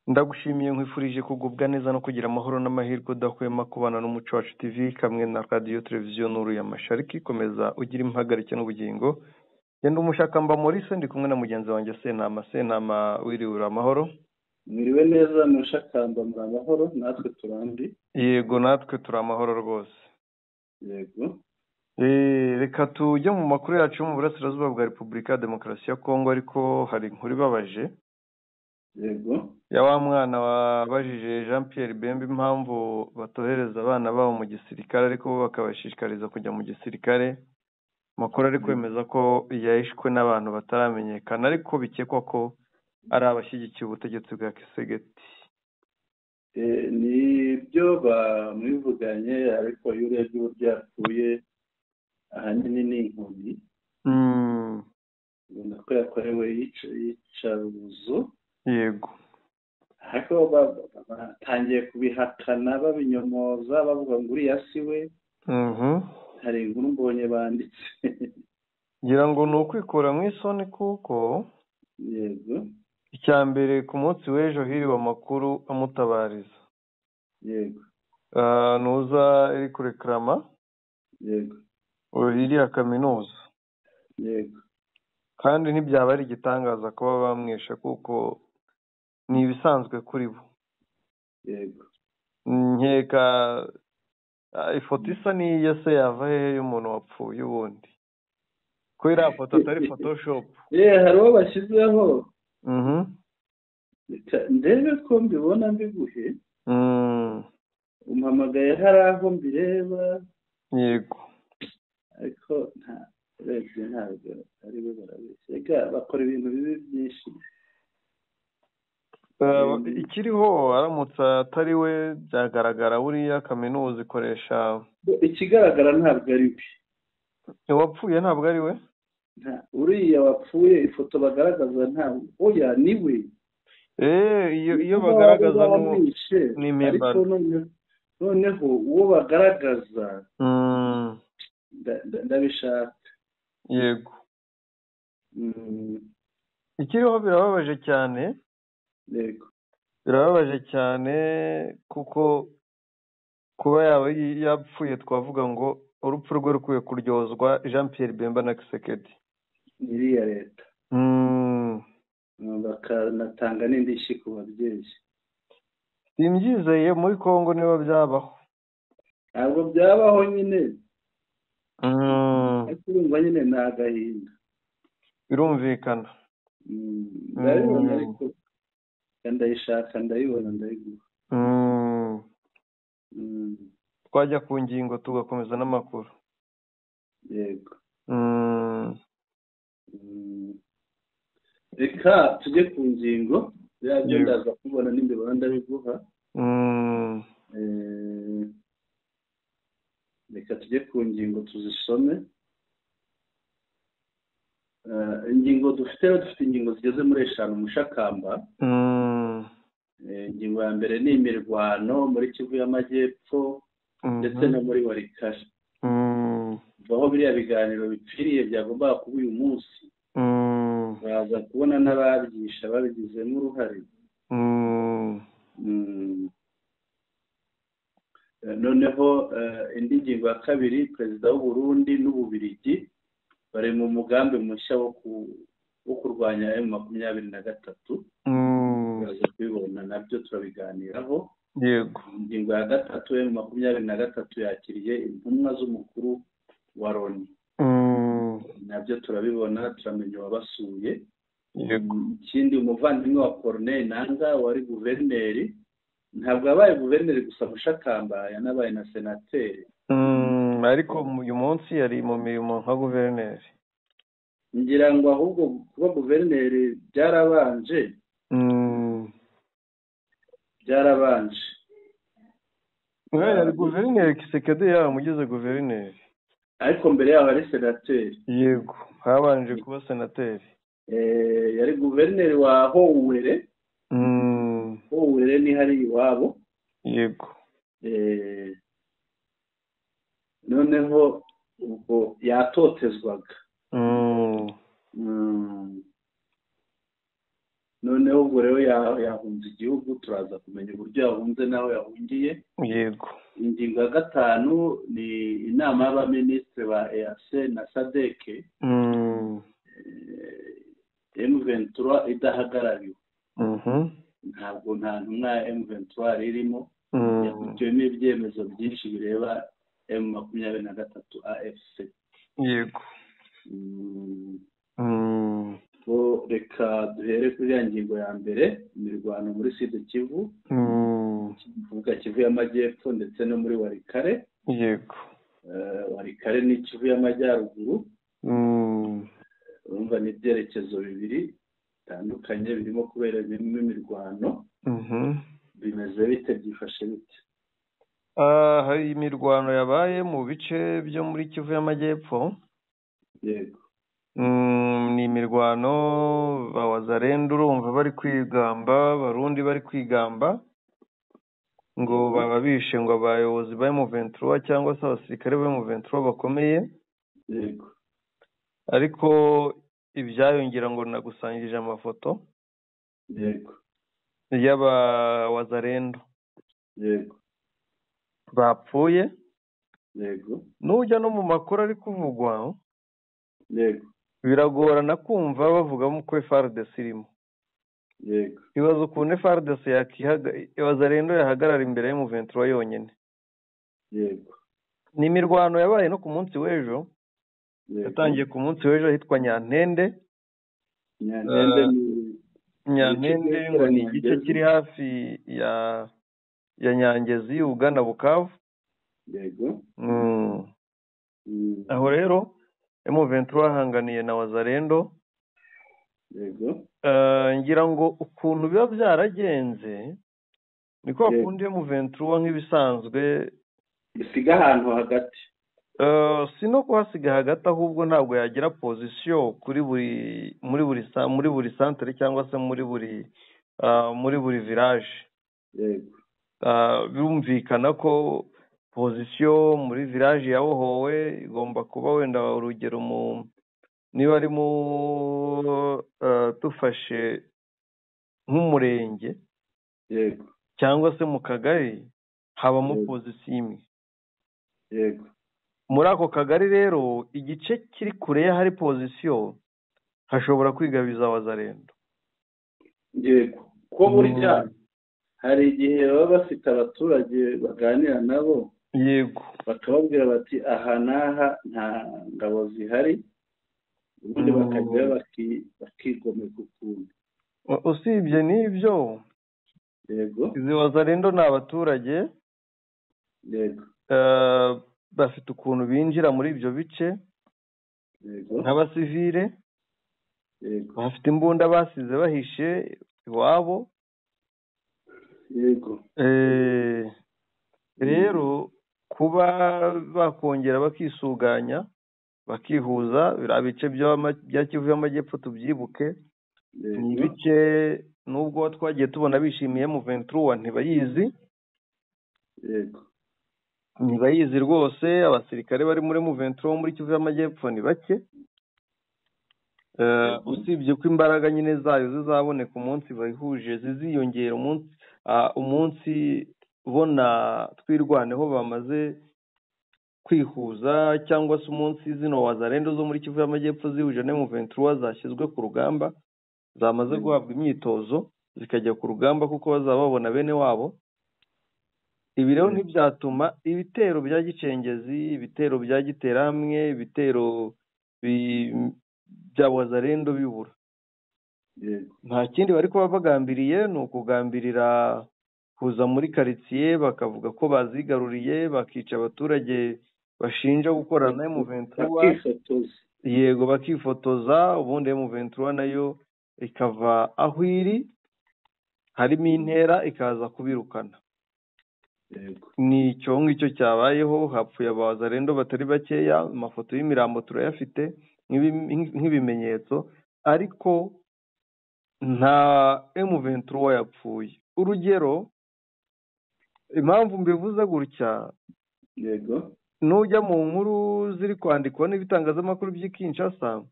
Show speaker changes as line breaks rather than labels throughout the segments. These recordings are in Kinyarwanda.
Ndagushimiye nkwifurije kugubwa neza no kugira amahoro n'amahirwe udahwema kubana n'umuco wacu TV kamwe na radio televiziyo Nuru ya Mashariki. Komeza ugira impagarike n'ubugingo. Yenda umushakamba Maurice ndi kumwe na mugenzi wanjye Sentama wiriwe amahoro.
Mwiriwe neza mushakamba muri amahoro natwe turandi.
Yego natwe turi amahoro rwose.
Yego.
Reka tujye mu makuru yacu mu burasirazuba bwa Repubulika ya Demokarasi ya Kongo, ariko hari inkuru ibabaje.
Yego.
Ya wa mwana wabajije Jean Pierre Bemba impamvu batohereza abana babo mu gisirikare ariko bo bakabashishikariza kujya mu gisirikare. Makuru ari kwemeza ko yahishwe n'abantu bataramenyekana ariko bikekwa ko ari abashyigikiye ubutegetsi bwa Kisegeti.
Ni byo bamwivuganye ariko iyo urebye uburyo yapfuye ahanini ni inkomyi. Ubona ko yakorewe yicarubozo.
Yego.
Ariko batangiye kubihakana babinyomoza bavuga ngo uriya si we. Hari inkuru mbonye banditse.
Ngira ngo ni ukwikura mu isoni kuko
Yego.
icya mbere ku munsi w'ejo hiriwe amakuru amutabariza.
Yego.
Nuza iri kureklama.
Yego.
Iriya kaminuza.
Yego.
Kandi ntibyaba ari igitangaza kuba bamwishe kuko ni ibisanzwe kuri bo.
Yego.
Nkeka ifoto isa n'iyo se yava hehe y'umuntu wapfuye ubundi ko iriya foto atari photoshop.
Hari uwo bashyizeho. Ndebe ko mbibona mbiguhe. Umpamagaye hari aho mbireba.
Yego.
Ariko ntabwo ari bo barabeshya. Bakora ibintu bibi byinshi.
Ikiriho aramutse atari we byagaragara buriya kaminuza ikoresha.
Ikigaragara ntabwo ari we.
Uwapfuye ntabwo ari we.
Uriya wapfuye ifoto bagaragaza ntabwo. Oya ni we.
Iyo bagaragaza ni impimbano.
Ariko noneho uwo bagaragaza ndabishaka.
Yego. Ikiriho birababaje cyane.
Yego.
Birababaje cyane kuko kuba yaba yapfuye twavuga ngo urupfu rwe rukwiye kuryozwa Jean Pierre Bemba na Kisekedi.
Iriya leta. Bakanatanga n'indishyi ku babyeyi.
Simbyizeye muri Kongo niba byabaho.
Ntabwo byabaho nyine. Ariko urumva nyine ni agahinda.
Birumvikana.
Ndabibona ariko ndayishaka ndayibona ndayiguha.
Twajya ku ngingo tugakomeza n'amakuru.
Yego. Reka tujye ku ngingo. Byo ndaza kubona n'imbibona ndabiguha. Reka tujye ku ngingo tuzisome. Ingingo dufite ingingo zigeze muri 5 mushakamba. Ingingo ya mbere ni imirwano muri Kivu y'Amajyepfo ndetse no muri Walikare. Aho biriya biganiro bipfiriye byagombaga kuba uyu munsi. Baza kubona n'ababyisha babigizemo uruhare. Noneho indi ngingo ya kabiri, perezida w'u Burundi n'Ububiligi bari mu mugambi mushya wo kurwanya M23. Baza kubibona nabyo turabiganiraho.
Yego.
Ingingo ya gatatu, M23 yakiriye intumwa z'umukuru wa Loni. Nabyo turabibona, turamenya wabasuye.
Yego.
Ikindi, umuvandimwe wa Corneille Nangaa wari guverineri, ntabwo yabaye guverineri gusa mushakamba, yanabaye na senateri.
Ariko uyu munsi yari mu mirimo nka guverineri.
Ngira ngo ahubwo kuba guverineri byarabanje.
Yari guverineri, Kisekedi yaramugize guverineri.
Ariko mbere yaho ari senateri.
Yego, habanje kuba senateri.
Yari guverineri wa Howere. Howere ni hari iwabo.
Yego.
Noneho ubwo yatotezwaga. noneho ubwo rero yahunze igihugu, turaza kumenya uburyo yahunze n'aho yahungiye.
yego.
ingingo ya 5 ni inama y'abaminisitiri ba EAC na SADC M23 idahagarariwe. ntabwo nta ntumwa ya M23 irimo, yafatiwemo ibyemezo byinshi bireba M23 AFC.
yego.
reka duhere kuri ya ngingo ya mbere, imirwano muri Sud Kivu, kuvuga Kivu y'Amajyepfo ndetse no muri Walikale.
yego.
Walikale ni Kivu y'Amajyaruguru. urumva ni ibyerekezo bibiri bitandukanye birimo kubera imirwano. bimeze bite, byifashe bite?
hari imirwano yabaye mu bice byo muri Kivu y'Amajyepfo.
yego.
ni imirwano Wazalendo urumva bari kwigamba, Barundi bari kwigamba ngo baba bishe ngo abayobozi ba M23 cyangwa se abasirikare ba M23 bakomeye.
yego.
ariko ibyayongera ngo nagusangije amafoto.
yego.
y'aba Wazalendo.
yego.
bapfuye.
yego.
nujya no mu makuru ari kuvugwa.
yego.
biragorana kumva bavugamo ko FARDC irimo.
yego.
Ibazo ukuntu FARDC Wazalendo yahagarara imbere ya M23 yonyine.
yego.
ni imirwano yabaye no ku munsi w'ejo. yatangiye ku munsi w'ejo ahitwa Nyantende. Nyantende ngo ni igice kiri hafi ya Nyangezi ugana Bukavu.
yego.
aho rero M23 ahanganiye na Wazalendo.
yego.
ngira ngo ukuntu biba byaragenze niko bakundiye M23 nk'ibisanzwe
bisiga ahantu hagati.
si no kuhasiga hagati, ahubwo ntabwo yagira position kuri muri buri centre cyangwa se muri buri village.
yego.
birumvikana ko position muri village yabohowe igomba kuba wenda urugero niba ari tufashe nk'umurenge.
yego.
cyangwa se mu kagari habamo position imwe.
yego.
muri ako kagari rero igice kiri kure hari position hashobora kwigabiza Wazalendo.
yego. ko burya hari igihe baba bafite abaturage baganira nabo.
yego.
bakababwira bati aha n'aha nta ngabo zihari, ubundi bakajya bakigomeka ukuntu.
usibye n'ibyo.
yego.
izi Wazalendo ni abaturage.
yego.
bafite ukuntu binjira muri ibyo bice.
yego.
nk'abasivile.
yego.
bafite imbunda basize bahishe iwabo.
yego.
rero kuba bakongera bakisuganya bakihuza biriya bice bya Kivu y'Amajyepfo tubyibuke. ni ibice nubwo twagiye tubona bishimiye M23 ntibayizi.
yego.
ntibayizi rwose. abasirikare bari muri M23 muri Kivu y'Amajyepfo ni bake. usibye ko imbaraga nyine zayo zizaboneka umunsi bayihuje ziziyongera umunsi ubona twirwaneho bamaze kwihuza, cyangwa se umunsi zino Wazalendo zo muri Kivu y'Amajyepfo zihuje na M23 zashyizwe ku rugamba, zamaze guhabwa imyitozo zikajya ku rugamba kuko bazaba babona bene wabo. ibi rero ntibyatuma ibitero bya Gicengezi, ibitero bya Giteramwe, ibitero bya Wazalendo bibura. nta kindi bari kuba bagambiriye, ni ukugambirira kuza muri quartier bakavuga ko bazigaruriye, bakica abaturage bashinja gukorana na M23. yego, bakifotoza, ubundi M23 nayo ikava aho iri harimo intera ikaza kubirukana. ni icyo ngicyo cyabayeho. hapfuye Wazalendo batari bakeya, amafoto y'imirambo turayafite nk'ibimenyetso, ariko nta M23 yapfuye. urugero, impamvu mbivuze gutya,
yego,
nujya mu nkuru ziri kwandikwa n'ibitangazamakuru by'i Kinshasa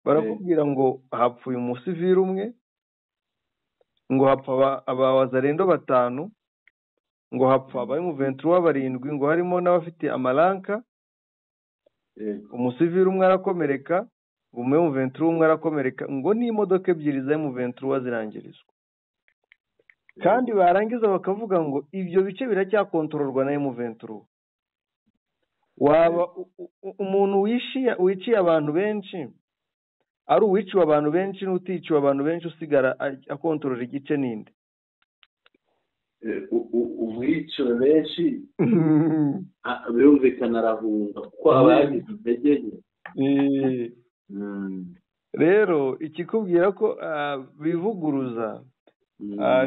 barakubwira ngo hapfuye umusivili umwe, ngo hapfa abawazarendo 5, ngo hapfa aba M23 barindwi, ngo harimo n'abafite amaranka, umusivili umwe arakomereka, ngo M23 umwe arakomereka, ngo n'imodoka ebyiri za M23 zirangirizwa. Kandi barangiza bakavuga ngo ibyo bice biracyakontororwa na M23. Waba umuntu wiciye abantu benshi, ari uwiciwe abantu benshi n'uticiwe abantu benshi usigara akontorora igice ninde?
Uwiciwe benshi birumvikana arahunga kuko aba yagize intege nke.
Rero ikikubwira ko bivuguruza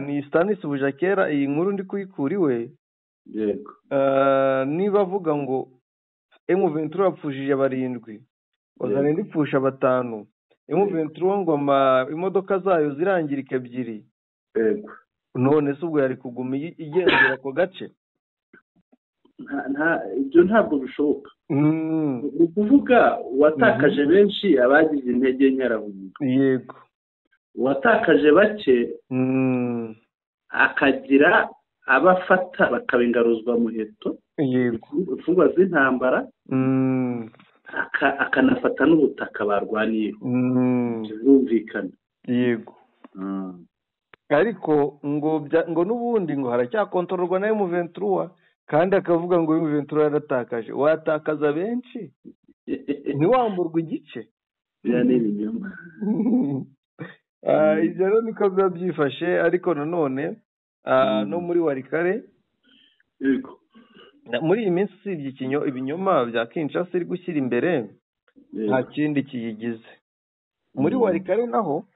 ni Stanis Bujakera. Iyi nkuru ndi kuyikura iwe.
Yego.
Niba avuga ngo M23 yapfushije barindwi, wazarenda ipfusha 5, M23 ngo imodoka zayo zirangirika 2.
Yego.
None se ubwo yari kuguma igenzura ko gace?
Ibyo ntabwo bishoboka. Ni kuvuga watakaje benshi abagize intege nke arahunga.
Yego.
Watakaje bake akagira abafata bakabingaruzwa muheto.
Yego.
Imfungwa z'intambara. Akanafata n'ubutaka barwaniye. Birumvikana.
Yego. Ariko ngo n'ubundi ngo haracyakontororwa na M23, kandi akavuga ngo M23 yaratakaje. Watakaza benshi ntiwamburwa igice.
Yani ibinyoma.
Ibyo rero niko biba byifashe. Ariko nanone no muri Warikare,
yego,
muri iyi minsi usibye ibinyoma bya Kinshasa iri gushyira imbere, nta kindi kiyigize. Muri Warikare naho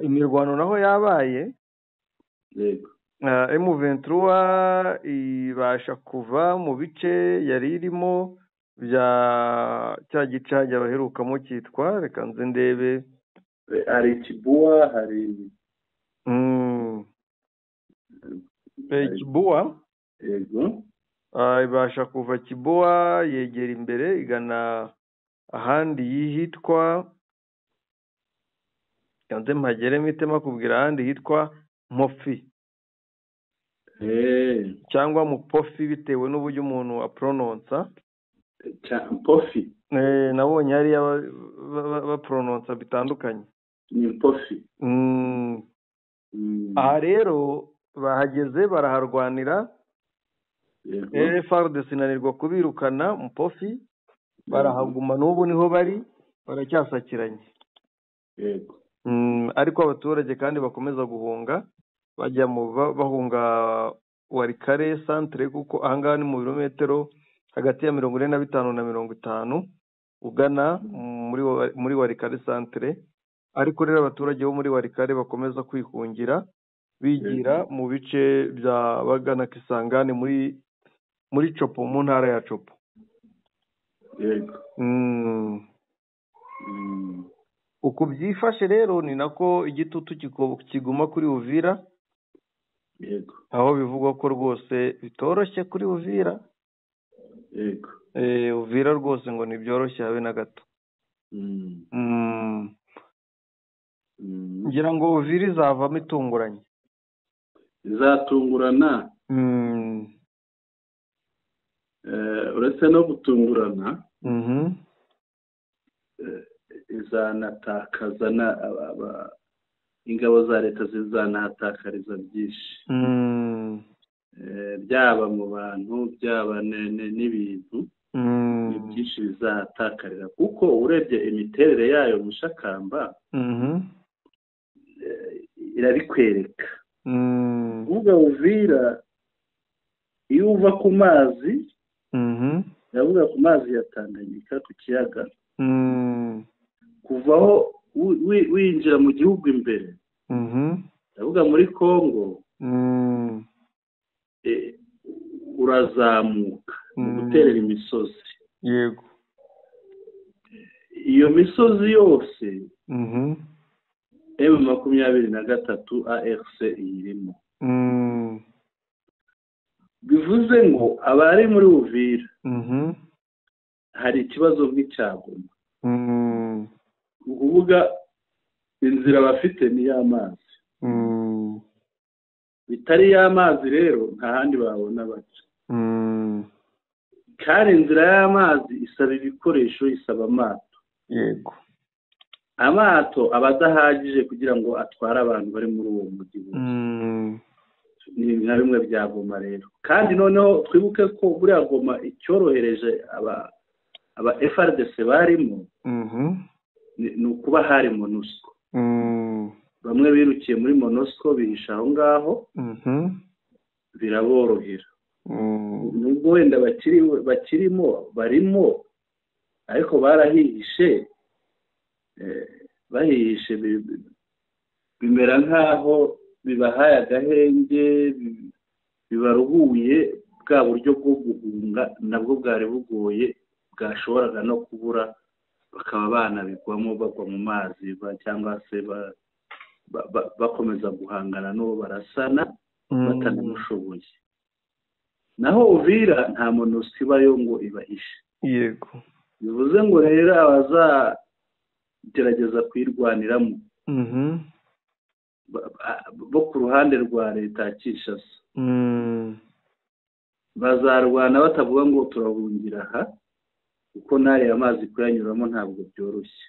imirwano naho yabaye.
Yego.
M23 ibasha kuva mu bice yari irimo bya cya gicajya baherukamo cyitwa, reka nze ndebe,
hari Kibuwa, hari
Kibuwa.
Yego.
Ibasha kuva Kibuwa yegera imbere igana ahandi yihitwa, yanze mpagere mitema kubwira ahandi hitwa Mofi cyangwa Mupofi bitewe n'uburyo umuntu aprononsa.
Pofi.
Nabonye hari baprononsa bitandukanye.
Ni Pofi.
Aha rero bahageze baraharwanira. FARDC sinanirwa kubirukana Mupofi, barahaguma n'ubu niho bari, baracyasakiranye.
Yego.
Ariko abaturage kandi bakomeza guhunga bajya bahunga Warikare centre, kuko ahangaha ni mu birometero hagati ya 45 na 50 ugana muri Warikare centre. Ariko rero abaturage bo muri Warikare bakomeza kwihungira bigira mu bice bya bagana Kisangani muri Chopo, mu ntara ya Chopo.
Yego.
Uko byifashe rero ni nako igitutu kiguma kuri Uvira.
Yego.
Aho bivugwa ko rwose bitoroshye kuri Uvira.
Yego.
Uvira rwose ngo ntibyoroshye habe na gato. Ngira ngo Uvira izavamo itunguranye.
Izatungurana. Uretse no gutungurana, izanatakaza ingabo za leta zizanahatakariza byinshi, byaba mu bantu byaba n'ibintu, ni byinshi bizahatakarira, kuko urebye imiterere yayo Mushakamba irabikwereka. Uvuga Uvira iyo uva ku mazi, yavuga ku mazi ya Tanganyika ku kiyaga, kuvaho winjira mu gihugu imbere, yavuga muri Kongo, urazamuka guterera imisozi.
Yego.
Iyo misozi yose M23 ARC irimo. Bivuze ngo abari muri Uvira hari ikibazo nk'icyagoma. Ukuvuga inzira bafite ni y'amazi. bitari y'amazi rero nta handi babona baca. kandi inzira y'amazi isaba ibikoresho, isaba amato.
yego,
amato aba adahagije kugira ngo atware abantu bari muri uwo mujyi. ni nka bimwe bya Goma rero. kandi noneho twibuke ko buriya Goma icyorohereje aba FRDC barimo ni ukuba hari MONUSCO. bamwe birukiye muri MONUSCO bihisha aho ngaho, biraborohera. nubwo wenda barimo ariko barahihishe, bahihishe bimera nk'aho bibahaye agahenge, bibaruhuye. bwa buryo bwo guhunga nabwo bwari bugoye, bwashoboraga no kubura, bakaba banabigwamo bagwa mu mazi cyangwa se bakomeza guhangana n'uwo barasana batanamushoboye. naho Uvira nta MONUSCO ibayo ngo ibahishe.
yego,
bivuze ngo rero abazagerageza kuyirwaniramo bo ku ruhande rwa leta ya Kinshasa bazarwana batavuga ngo turahungira aha, kuko n'ariya amazi kuyanyuramo ntabwo byoroshye.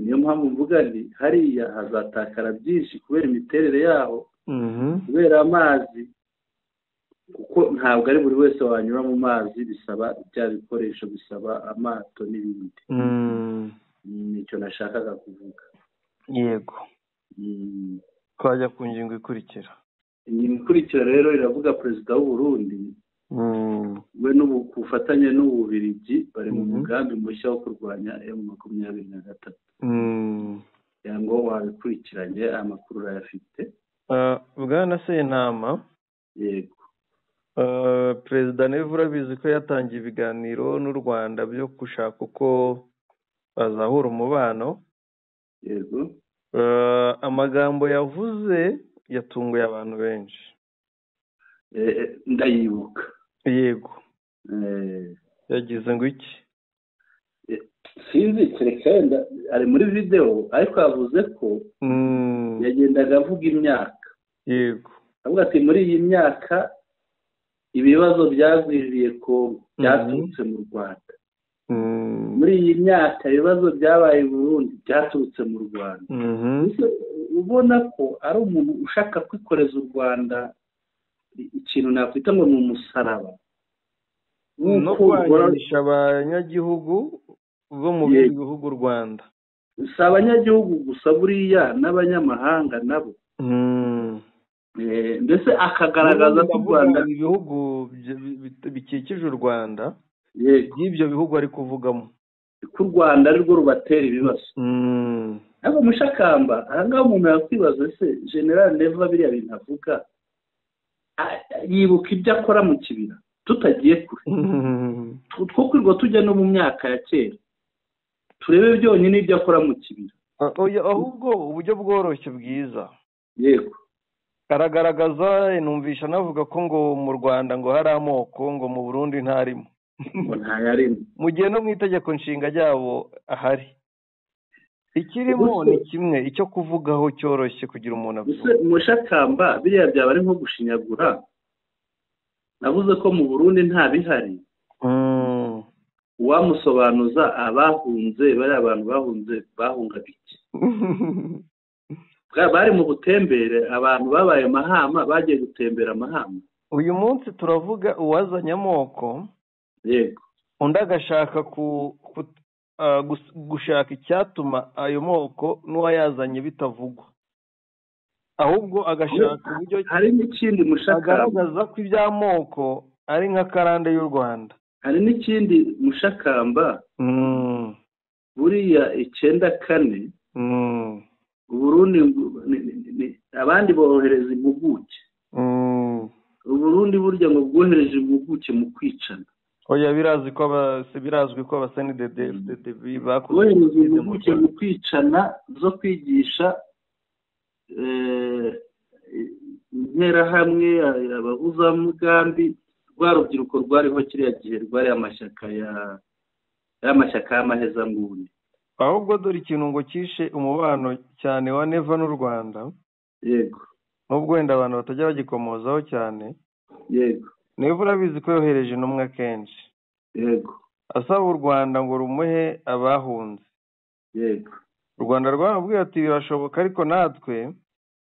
niyo mpamvu mvuga nti hariya hazatakara byinshi kubera imiterere yaho, kubera amazi, kuko ntabwo ari buri wese wanyura mu mazi, bisaba bya bikoresho, bisaba amato n'ibindi. nicyo nashakaga kuvuga.
yego, twajya ku ngingo ikurikira.
ingingo ikurikira rero iravuga perezida w'u Burundi we ku bufatanye n'Ububiligi bari mu mugambi mushya wo kurwanya M23. kugira ngo wabikurikiranye amakuru urayafite.
bwana Sentama,
yego,
perezida Neva urabizi ko yatangiye ibiganiro n'u Rwanda byo gushaka uko bazahura umubano.
yego,
amagambo yavuze yatunguye abantu benshi.
ndayibuka.
yego, yagize ngo iki?
sinzi, kereka wenda ari muri video, ariko yavuze ko yagendaga avuga imyaka.
yego,
avuga ati muri iyi myaka ibibazo byagwiriye ko byaturutse mu Rwanda. muri iyi myaka ibibazo byabaye i Burundi byaturutse mu Rwanda. ubona ko ari umuntu ushaka kwikoreza u Rwanda ikintu nakwita ngo ni umusaraba,
no kwanisha abanyagihugu bo mu bindi bihugu u Rwanda.
si abanyagihugu gusa, buriya n'abanyamahanga nabo. mbese akagaragaza ko u Rwanda,
ibihugu bikikije u Rwanda, y'ibyo bihugu ari kuvugamo,
ko u Rwanda ari rwo rubatera ibibazo. ariko Mushakamba, aha ngaha umuntu yakwibaza, se General Neva biriya bintu avuga yibuka ibyo akora mu kibira tutagiye kure, two kwirwa tujya no mu myaka ya kera turebe byonyine ibyo akora mu kibira.
ahubwo uburyo bworoshye bwiza.
yego,
aragaragaza, numvisha navuga ko ngo mu Rwanda ngo hari amoko, ngo mu Burundi ntarimo.
ntayarimo,
mu gihe no mu itegeko nshinga ryabo ahari. ikirimo ni kimwe, icyo kuvugaho cyoroshye kugira umuntu avuga.
Mushakamba biriya byaba ari nko gushinyagura. navuze ko mu Burundi nta bihari. uwamusobanuza abahunze, bariya abantu bahungaga iki? bari mu butembere, abantu babaye Mahama bagiye gutembera Mahama.
uyu munsi turavuga uwazanye amoko,
yego,
undi agashaka gushaka icyatuma ayo moko n'uwayazanye bitavugwa, ahubwo agashaka uburyo
hari n'ikindi Mushakamba
agaragaza ko iby'amoko ari nka karande y'u Rwanda.
hari n'ikindi Mushakamba, buriya 94 Uburundi abandi bohereza impuguke. Uburundi burya ngo bwohereje impuguke mu kwicana.
oya, birazwi ko abasenidede
bakoze impuguke mu kwicana zo kwigisha interahamwe, abahuzamugambi, rwa rubyiruko rwariho kiriya gihe, rwari amashyaka y'amahezanguni.
ahubwo dore ikintu ngo kishe umubano cyane wa Neva n'u Rwanda.
Yego.
Nubwo wenda abantu batajya bagikomozaho cyane.
Yego.
Neva urabizi ko yohereje intumwa kenshi.
Yego.
Asaba u Rwanda ngo rumuhe abahunze.
Yego.
U Rwanda rwamubwiye ati birashoboka ariko natwe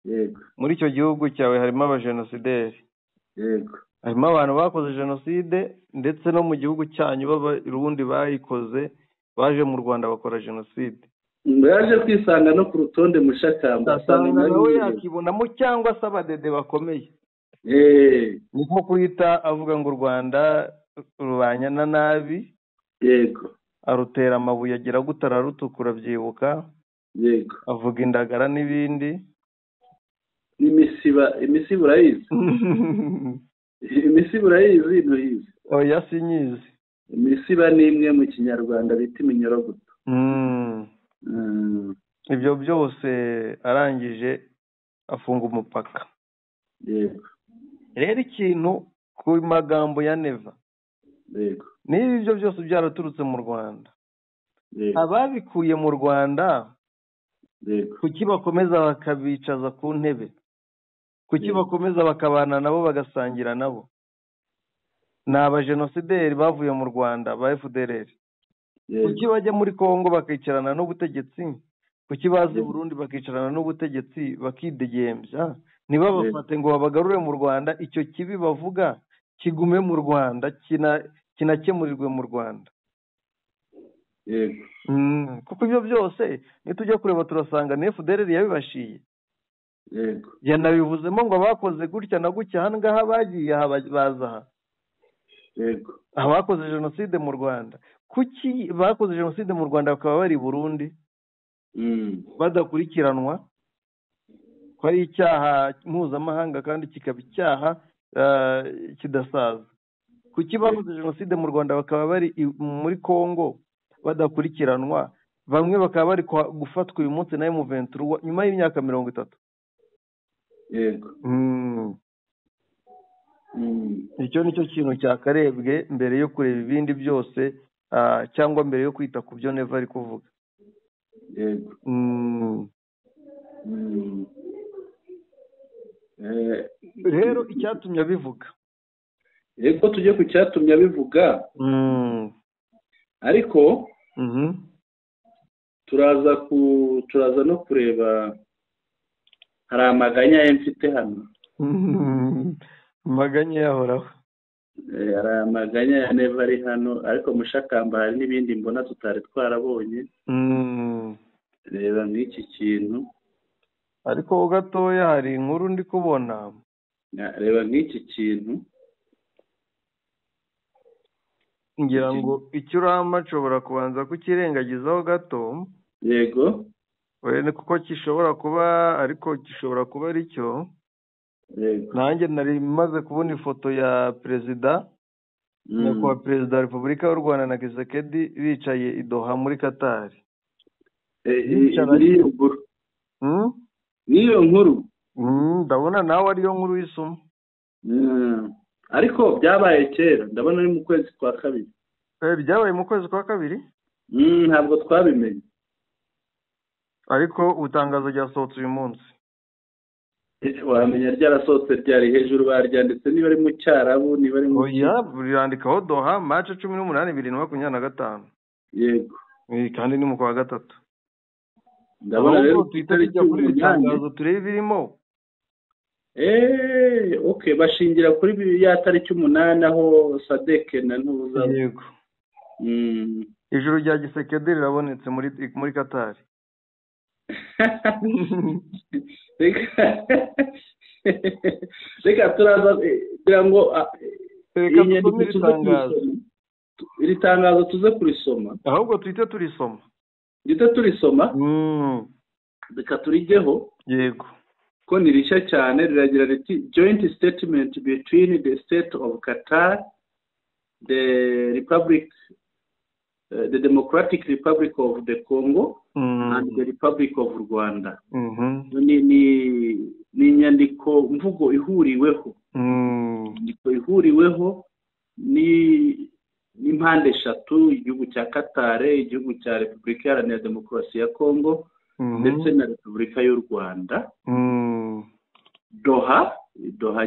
yego
muri icyo gihugu cyawe harimo abajenosideri.
Yego.
Harimo abantu bakoze jenoside ndetse no mu gihugu cyanyu b'abarundi bayikoze baje mu Rwanda bakora jenoside.
Yaje kwisanga no ku rutonde mushakamba
asanga nawe yakibonamo cyangwa se abadede bakomeye. Niko kuhita avuga ngo u Rwanda rubanyana nabi.
Yego.
Arutera amabuye agira gutara rutukura byibuka.
Yego.
Avuga indagara n'ibindi.
Imisiba urayizi. Imisiba urayizi ntuyizi.
Oya sinyizi.
Imisiba ni imwe mu kinyarwanda bita iminyorogoto.
Ibyo byose arangije afunga umupaka.
Yego.
Rero ikintu ku magambo ya Neva.
Yego.
Niba ibyo byose byaraturutse mu Rwanda.
Yego.
Ababikuye mu Rwanda.
Yego.
Kuki bakomeza bakabicaza ku ntebe? Kuki bakomeza bakabana nabo bagasangira nabo? Ni abajenosideri bavuye mu Rwanda ba FDLR. Kuki bajya muri Kongo bakicarana n'ubutegetsi? Kuki bazi Burundi bakicarana n'ubutegetsi bakidegembya? Niba bafate ngo babagarure mu Rwanda, icyo kibi bavuga kigume mu Rwanda, kinakemurirwe mu Rwanda.
Yego.
Kuko ibyo byose nitujya kureba turasanga ni FDLR yabibashiye.
Yego.
Yanabivuzemo ngo bakoze gutya na gutya hano ngaha bagiye baza.
Yego.
Abakoze jenoside mu Rwanda. Kuki bakoze jenoside mu Rwanda bakaba bari Burundi? Badakurikiranwa ko ari icyaha mpuzamahanga kandi kikaba icyaha kidasaza. Kuki bakoze jenoside mu Rwanda bakaba bari muri Kongo badakurikiranwa? Bamwe bakaba bari gufatwa uyu munsi na M23 nyuma y'imyaka 30.
Yego.
Icyo nicyo kintu cyakarebwe mbere yo kureba ibindi byose cyangwa mbere yo kwita ku byo Neva ari kuvuga.
Yego.
Rero icyatumye abivuga.
Yego tujye ku cyatumye abivuga. Ariko turaza no kureba hari amaganya ye mfite hano.
Amaganya yahoraho.
Hari amaganya ya Neva ari hano ariko mushakamba hari n'ibindi mbona tutari twarabonye. Reba n'iki kintu.
Ariko gatoya hari inkuru ndi kubona.
Reba n'iki kintu.
Ngira ngo icyo urama nshobora kubanza kukirengagizaho gato.
Yego.
Wene kuko gishobora kuba ariko gishobora kuba ari cyo.
Yego.
Nanjye nari maze kubona ifoto ya perezida. Nyakubahwa perezida wa Repubulika y'u Rwanda na Tshisekedi bicaye i Doha muri Qatar.
Niyo nkuru.
Ndabona nawe ariyo nkuru y'isuma.
Ariko byabaye kera ndabona ari mu kwezi kwa kabiri.
Byabaye mu kwezi kwa kabiri?
Ntabwo twabimenye.
Ariko ubutangazo ryasohotse uyu munsi.
Wamenya ryarasohotse ryari hejuru baryanditse niba ari mu Cyarabu niba ari mu
Oya birandikaho Doha March 18 2025.
Yego.
Kandi ni mu kwa gatatu.
Ndabona rero
twitariki kuri itangazo turebe birimo.
Okay bashingira kuri ya tariki 8 aho Sadek na Ntuza.
Yego. Ijuru rya Gisekedi rirabonetse muri Qatar.
Reka turaza ngo iri tangazo tuze kurisoma.
Ahubwo twite turisoma.
Reka turigeho.
Yego.
Ko nirishya cyane riragira riti joint statement between the state of Qatar, the Democratic Republic of the Congo and the Republic of Rwanda. Ni inyandiko mvugo ihuriweho. Ihuriweho n'impande eshatu, igihugu cya Qatar, igihugu cya Repubulika Iharanira Demokarasi ya Congo ndetse na Repubulika y'u Rwanda. Doha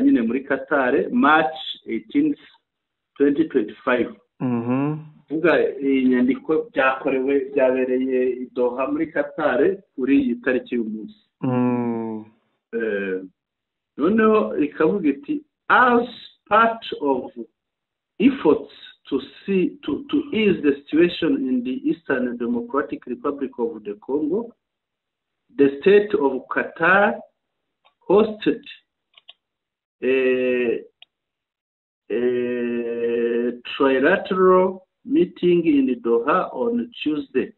nyine muri Qatar, March 18, 2025. Vuga iyi nyandiko byabereye i Doha muri Qatar kuri iyi tariki y'umunsi. Noneho ikavuga iti as part of efforts to ease the situation in the Eastern Democratic Republic of the Congo, the state of Qatar hosted a trilateral meeting in Doha on Tuesday.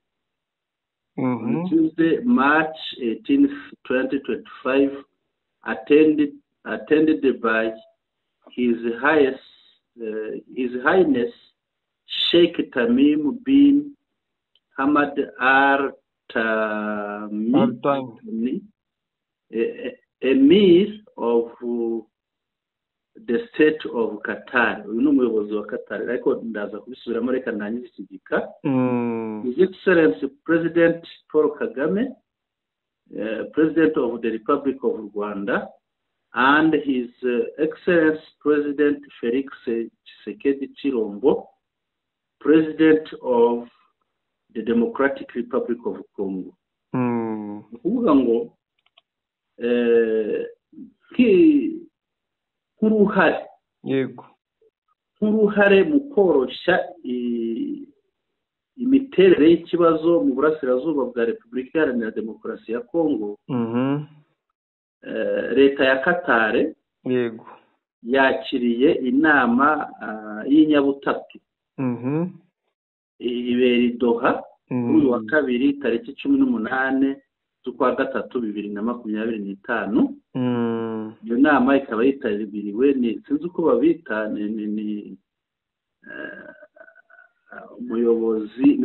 On Tuesday, March 18, 2025, attended by His Highness Sheikh Tamim bin Hamad Al Thani, Emir of the state of Qatar. Uyu ni umuyobozi wa Qatar, ariko ndaza kubisubiramo reka ndangize iki gika. His Excellency President Paul Kagame, President of the Republic of Rwanda, and His Excellency President Felix Tshisekedi Chilombo, President of the Democratic Republic of Congo. Kuvuga ngo nk'uruhare mu koroshya imiterere y'ikibazo mu burasirazuba bwa Repubulika Iharanira Demokarasi ya Congo, leta ya Qatar yakiriye inama y'inyabutatu ibera i Doha kuri wa kabiri tariki 18 z'ukwa gatatu 2025. Iyo nama ikaba yitabiriwe sinzi uko babita ni umuyobozi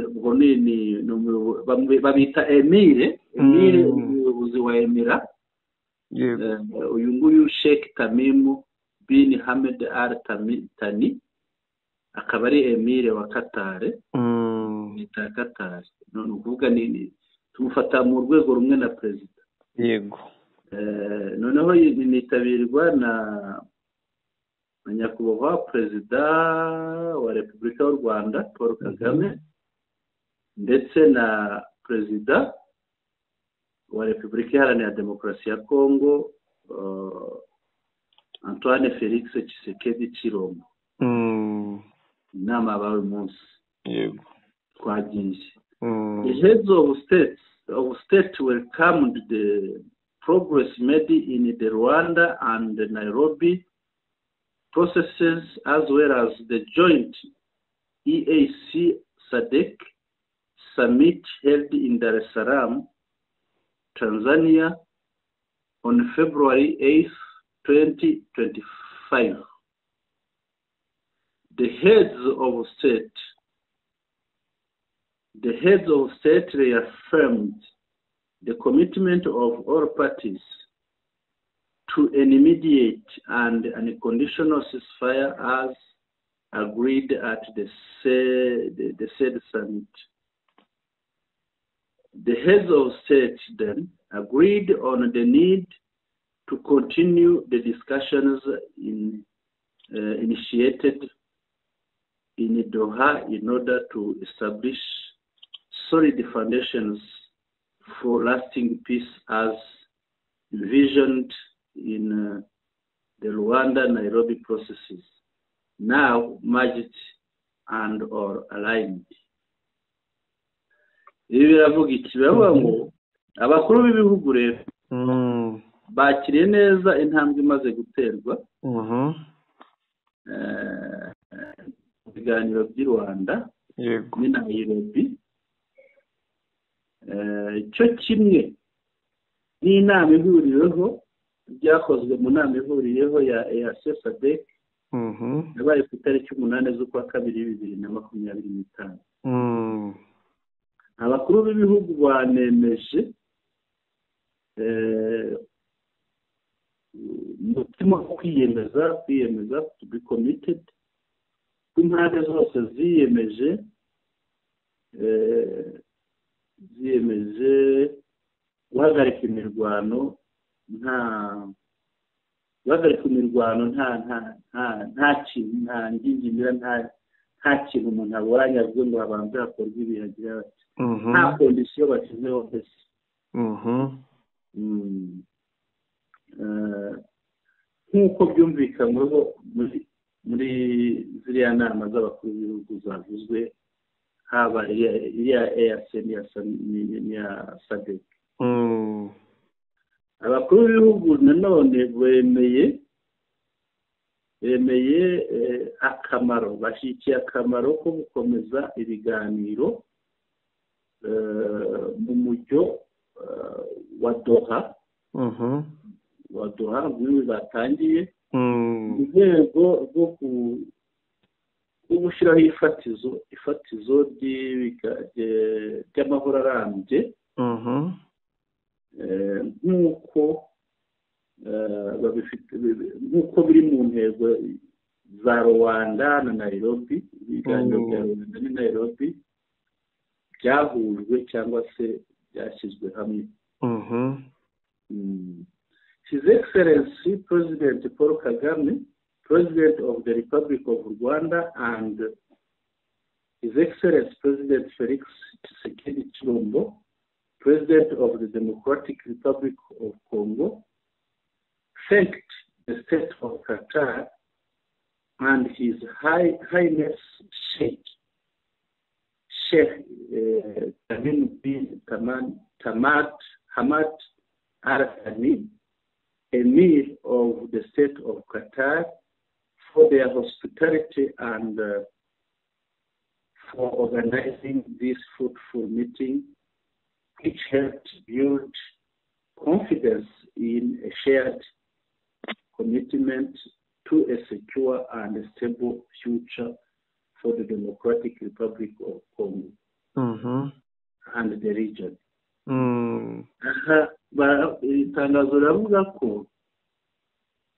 babita Emire umuyobozi wa Emira. Uyu nguyu Sheikh Tamim bin Hamad Al Thani akaba ari Emire wa Qatar. Leta Qatar none uvuga ni tumufata mu rwego rumwe na perezida. Noneho nitabirwa na nyakubahwa perezida wa Repubulika y'u Rwanda Paul Kagame ndetse na perezida wa Repubulika Iharanira Demokarasi ya Congo Antoine Felix Tshisekedi Chilombo. Inama yabaye umunsi twagiye. The heads of state welcomed the progress made in the Rwanda and the Nairobi processes, as well as the joint EAC SADC summit held in Dar es Salaam, Tanzania on February 8, 2025. The heads of state reaffirmed the commitment of all parties to an immediate and unconditional ceasefire as agreed at the said summit. The heads of state then agreed on the need to continue the discussions initiated in Doha in order to establish solid foundations for lasting peace as envisioned in the Rwanda-Nairobi processes, now merged and or aligned. Ibi biravuga iki? Biravuga ngo abakuru b'ibihugu rero bakiriye neza intambwe imaze guterwa mu biganiro by'i Rwanda n'i Nairobi, cyo kimwe n'inama ihuriyeho byakozwe mu nama ihuriyeho ya SADC yabaye ku itariki 8 z'ukwa kabiri 2025. Abakuru b'ibihugu banemeje umutima wo kwiyemeza to be committed ko impande zose ziyemeje guhagarika imirwano nta kintu, nta ngingimira, nta kintu umuntu aburanye avuze ngo habanze hakorwe ibi hagira bati nta kondisiyo bashyizeho mbese. Nk'uko byumvikanyweho muri ziriya nama z'abakuru b'ibihugu zavuzwe, haba iriya EAC n'iya SADC. Abakuru b'ibihugu nanone bemeye akamaro, bashyigikiye akamaro ko gukomeza ibiganiro mu mujyo wa Doha nk'ibi batangiye mu rwego rwo gushyiraho ifatizo ry'amahoro arambye, nk'uko biri mu ntego za Rwanda na Nairobi. Ibiganiro bya Rwanda na Nairobi byahujwe cyangwa se byashyizwe hamwe. His Excellency President Paul Kagame, President of the Republic of Rwanda, and His Excellency President Felix Tshisekedi Tshilombo, President of the Democratic Republic of Congo, thanked the State of Qatar and His Highness Sheikh Tamim bin Hamad Al Thani, Emir of the State of Qatar, for their hospitality and for organizing this fruitful meeting, which helped build confidence in a shared commitment to a secure and stable future for the Democratic Republic of Congo and the region. Itangazo riravuga ko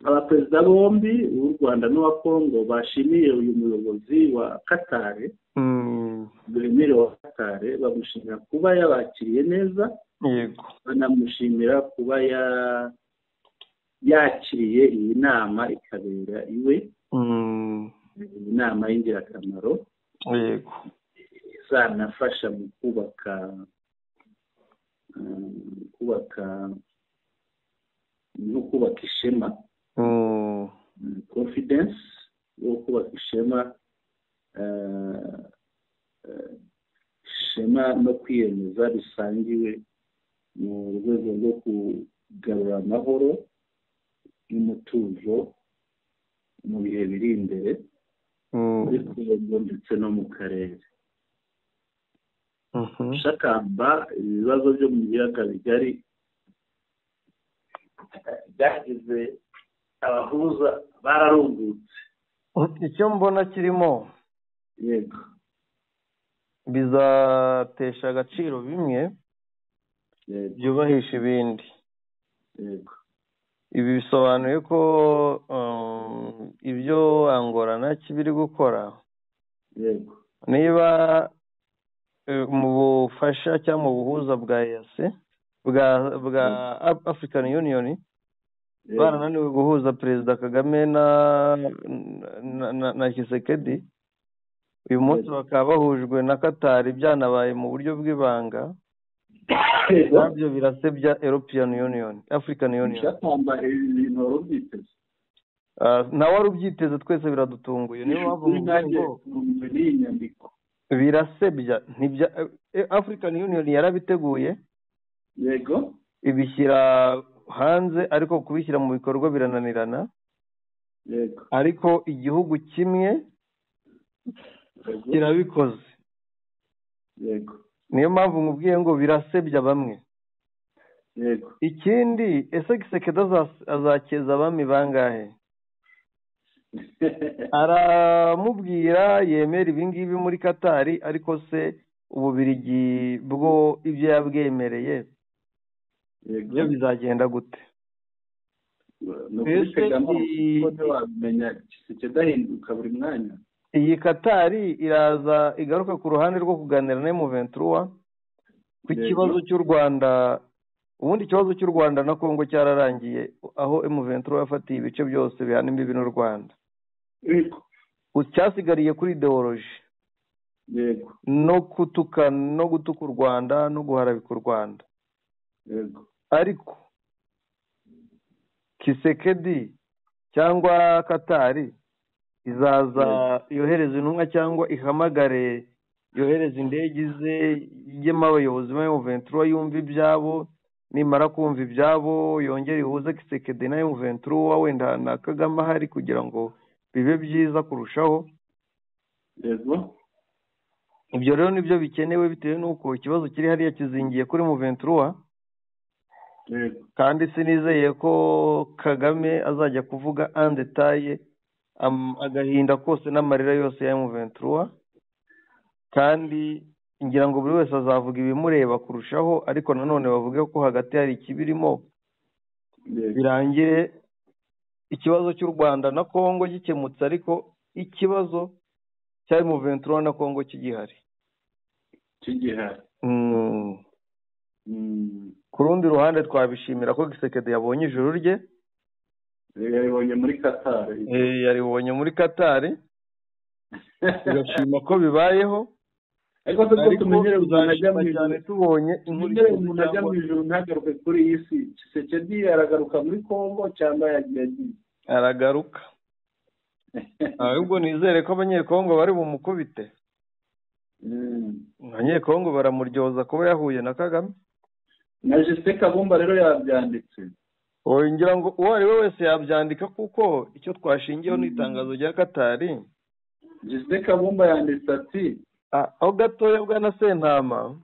abaperezida bombi w'u Rwanda n'uwa Congo bashimiye uyu muyobozi wa Qatar, Emir wa Qatar, bamushimira kuba yabakiriye neza, banamushimira kuba yakiriye iyi nama ikabera iwe, inama y'ingirakamaro izanafasha mu kubaka ishema, confidence yo kubaka ishema no kwiyemeza bisangiwe mu rwego rwo kugarura amahoro n'umutuzo mu bihe biri imbere muri Congo ndetse no mu karere. Shakamba ibibazo byo mu biyaga bigari byagize abahuza bararungutse.
Icyo mbona kirimo bizatesha agaciro bimwe byubahisha ibindi. Ibi bisobanuye ko ibyo Angola na kibiri gukora, niba mu bufasha cyangwa mu buhuza bwa EAC bwa African Union barananiwe guhuza Perezida Kagame na Tshisekedi, uyu munsi bakaba bahujwe na Qatar, byanabaye mu buryo bw'ibanga, nabyo birasebya European Union, African Union. Nawe wari ubyiteze, twese biradutunguye. Niyo mpamvu ngo birasebya. African Union yarabiteguye ibishyira hanze, ariko kubishyira mu bikorwa birananirana. Ariko igihugu kimwe kirabikoze. Niyo mpamvu nkubwiye ngo birasebya bamwe. Ikindi, ese Tshisekedi azakeza abami bangahe? Aramubwira yemera ibingibi muri Qatar, ariko se Ububiligi bwo ibyo yabwemereye byo bizagenda gute?
Wamenya Tshisekedi ahinduka buri mwanya.
iyi Katari iraza igaruka ku ruhande rwo kuganira na M23 ku kibazo cy'u Rwanda. Ubundi ikibazo cy'u Rwanda na Kongo cyararangiye aho M23 yafatiye ibice byose bihana imbibi n'u Rwanda. Cyasigariye kuri ideology no gutuka u Rwanda no guharabika u Rwanda. Ariko Kisekedi cyangwa Katari izaza yohereza intumwa cyangwa ihamagare yohereza indege ze yema abayobozi ba M23 yumva ibyabo, nimara kumva ibyabo yongera ihuze Kisekedi na M23 wenda na Kagame ahari kugira ngo bibe byiza kurushaho. Ibyo rero nibyo bikenewe bitewe n'uko ikibazo kiri hariya kizingiye kuri M23, kandi sinizeye ko Kagame azajya kuvuga en detail agahinda kose n'amarira yose ya M23, kandi ngira ngo buri wese azavuga ibimureba kurushaho, ariko nanone bavuge ko hagati hari ikibirimo birangire ikibazo cy'u Rwanda na Kongo gikemutse, ariko ikibazo cya M23 na Kongo kigihari. Ku rundi ruhande twabishimira ko Gisekedi yabonye ijuru rye,
yaribonye muri Katari,
tugashima ko bibayeho.
ariko tumenyere
cyane tubonye
umuntu ajya mu ijuru ntagaruke kuri iyi si. Kisekedi aragaruka muri Kongo cyangwa yagiye?
Aragaruka, ahubwo nizere ko abanyekongo bari bumukubite. Abanyekongo baramuryoza kuba yahuye na Kagame.
Na Justin Kabumba rero yabyanditse.
Ngira ngo uwo ari we wese yabyandika, kuko icyo twashingiyeho n'itangazo rya Katari.
Justin Kabumba yanditse ati
aho gatoya bwana Sentama,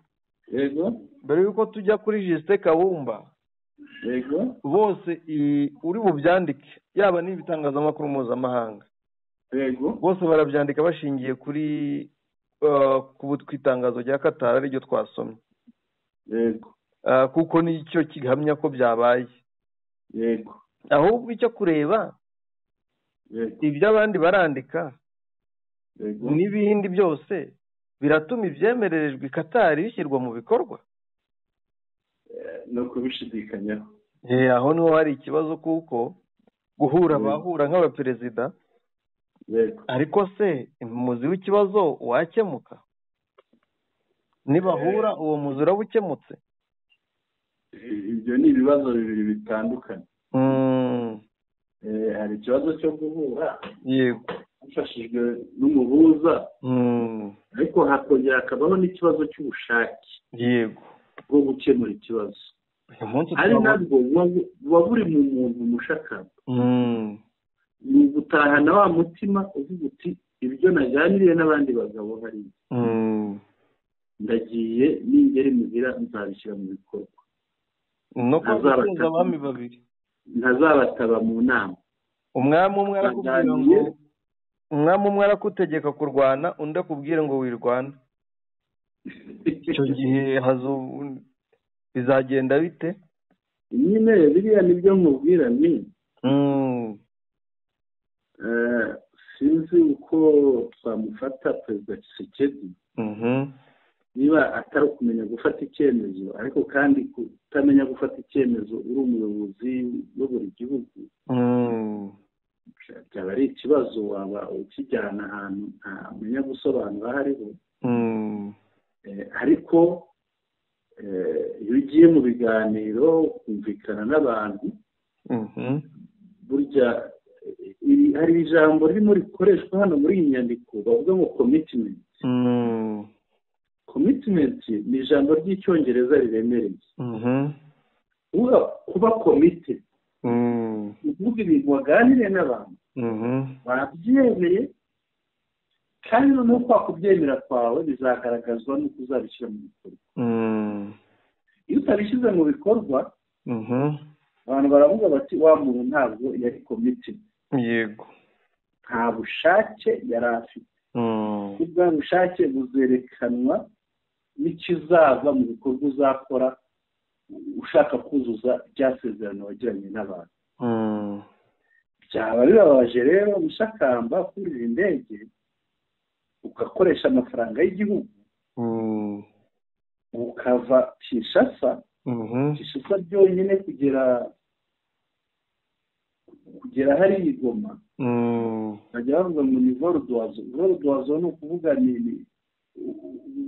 mbere yuko tujya kuri Justin Kabumba, bose uri bubyandike yaba n'ibitangazamakuru mpuzamahanga, bose barabyandika bashingiye kuri ku itangazo rya Katari ariryo twasomye, kuko nicyo kihamya ko byabaye. Ahubwo icyo kureba ibyo abandi barandika n'ibindi byose biratuma ibyemererejwe Katari bishyirwa mu bikorwa,
no kubishidikanyaho.
Aho niho hari ikibazo, kuko bahura nk'abaperezida, ariko se umuzi w'ikibazo wakemuka? Nibahura uwo muzi uraba ukemutse?
Ibyo ni ibibazo bibiri bitandukanye. Hari ikibazo cyo guhura hafashijwe n'umuhuza, ariko hakongera hakabaho n'ikibazo cy'ubushake bwo gukemura ikibazo. Ari nabwo buba buri mu muntu umushakamba, ni ugutahana wa mutima uvuga uti ibyo naganiriye n'abandi bagabo hariya, ndagiye ningera imuhira nzabishyira mu bikorwa.
Abami babiri
ntazabataba mu nama.
Umwami umwe arakutegeka kurwana, undi akubwira ngo wirwana. Icyo gihe bizagenda bite?
Nyine biriya nibyo nkubwira ni sinzi uko twamufata Perezida Tshisekedi, niba atari ukumenya gufata icyemezo, ariko kandi kutamenya gufata icyemezo uri umuyobozi uyobora igihugu byaba ari ikibazo. Waba ukijyana ahantu ntamenya gusobanura aho ariho. Ariko iyo ugiye mu biganiro kumvikana n'abantu, burya hari ijambo ririmo rikoreshwa hano muri iyi nyandiko bavuga ngo commitment. Commitment ni ijambo ry'icyongereza riremereye. Kuba committed ni ukuvuga ibintu waganiriye n'abantu barabyemeye, kandi noneho kwa kubyemera kwawe bizagaragazwa n'uko uzabishyira mu bikorwa. Iyo utabishyize mu bikorwa, abantu baravuga bati wa muntu ntabwo yari committed, nta bushake yari afite. Ubwo bushake buzerekanwa n'ikizava mu bikorwa uzakora ushaka kuzuza byasezerano wagiranye n'abantu. Byaba bibabaje rero gushakamba kurira indege ugakoresha amafaranga y'igihugu ukava Kinshasa byonyine kugera hari igoma bajya bavuga ngo ni voruduwazo ni ukuvuga ni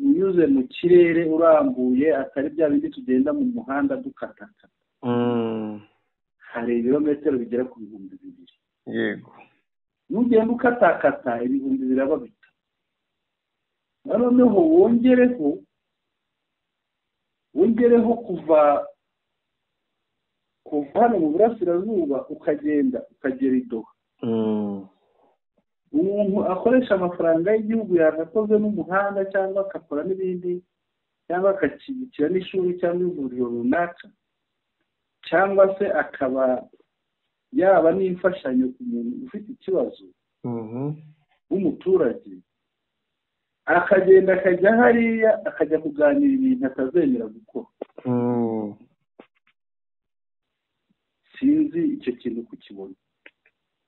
unyuze mu kirere urambuye atari bya bindi tugenda mu muhanda dukatakata hari ibirometero bigera ku 2,000.
Yego.
Nugenda ukatakata 2,000 biraba bita. Noneho wongereho kuva hano mu burasirazuba ukagera i Doha. Umuntu akoresha amafaranga y'igihugu yagakoze n'umuhanda cyangwa akakora n'ibindi cyangwa akakibikira n'ishuri cyangwa ivuriro runaka cyangwa se akaba yaba n'imfashanyo ku muntu ufite ikibazo w'umuturage akagenda akajya hariya akajya kuganira ibintu atazemera gukora. Sinzi icyo kintu kukibona.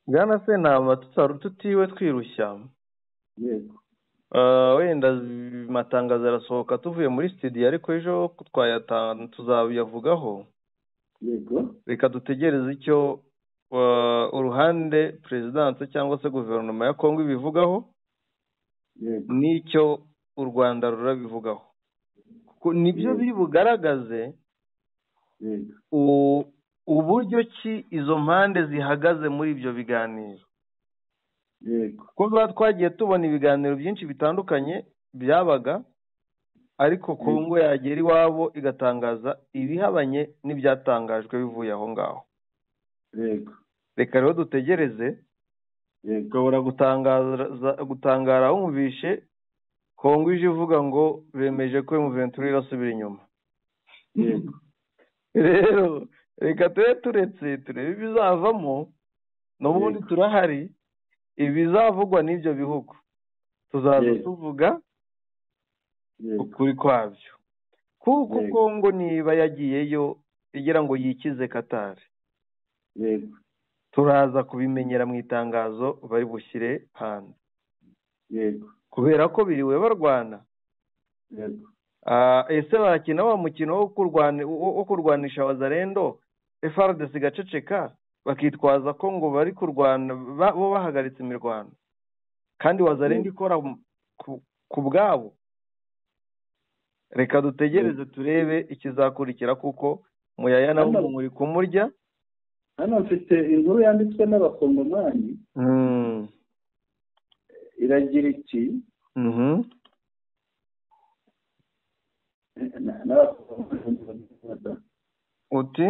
Bwana Sentama tutiwe twirushya.
Yego.
Wenda matangazo arasohoka tuvuye muri studio ariko ejo tuzabiyavugaho.
Yego.
Reka dutegereze icyo uruhande presidence cyangwa se guverinoma ya Kongo ibivugaho.
Yego.
N'icyo u Rwanda rurabivugaho. Nibyo biri bugaragaze uburyo ki izo mpande zihagaze muri ibyo biganiro.
Yego.
Kuko twagiye tubona ibiganiro byinshi bitandukanye byabaga ariko Kongo yagera iwabo igatangaza ibihabanye n'ibyatangajwe bivuye aho ngaho.
Yego.
Reka rero dutegereze. Gahora gutangara wumvishe Kongo ije ivuga ngo bemeje ko M23 irasubira inyuma.
Yego.
Rero reka turebe ibizavamo n'ubundi turahari ibizavugwa n'ibyo bihugu tuzaza tuvuga ukuri kwabyo kuko Kongo niba yagiyeyo igira ngo yikize Qatar.
Yego.
Turaza kubimenyera mu itangazo bari bushyire hanze.
Yego.
Kubera ko biriwe barwana.
Yego.
Ese barakina wa mukino wo kurwanisha Wazalendo FARDC gaceceka bakitwaza ko ngo bari kurwana bo bahagaritse imirwano kandi Wazalendo ikora ku bwabo. Reka dutegereze turebe ikizakurikira kuko muyaya na muri kumurya.
Hano mfite inkuru yanditswe n'abakongomani iragira iti
uti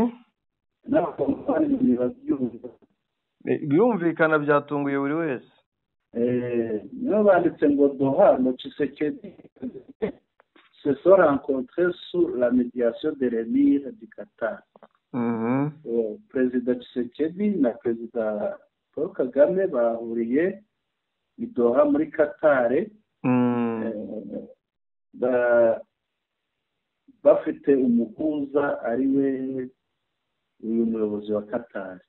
birumvikana byatunguye buri wese.
Niyo banditse ngo Doha no Tshisekedi se sont rencontrés sous la médiation de l'émir du Qatar. Perezida Tshisekedi na Perezida Paul Kagame bahuriye i Doha muri Qatar bafite umuhuza ari we uyu muyobozi wa Qatar.